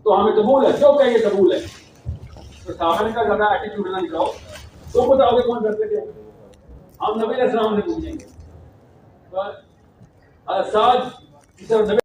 तो हमें कबूल है, जो कहेंगे कबूल है। तो साहब ने कहा ज़्यादा एटीट्यूड ना दिखाओ, तो बताओगे कौन करते थे, हम नबी अलैहि सलाम से पूछेंगे। साद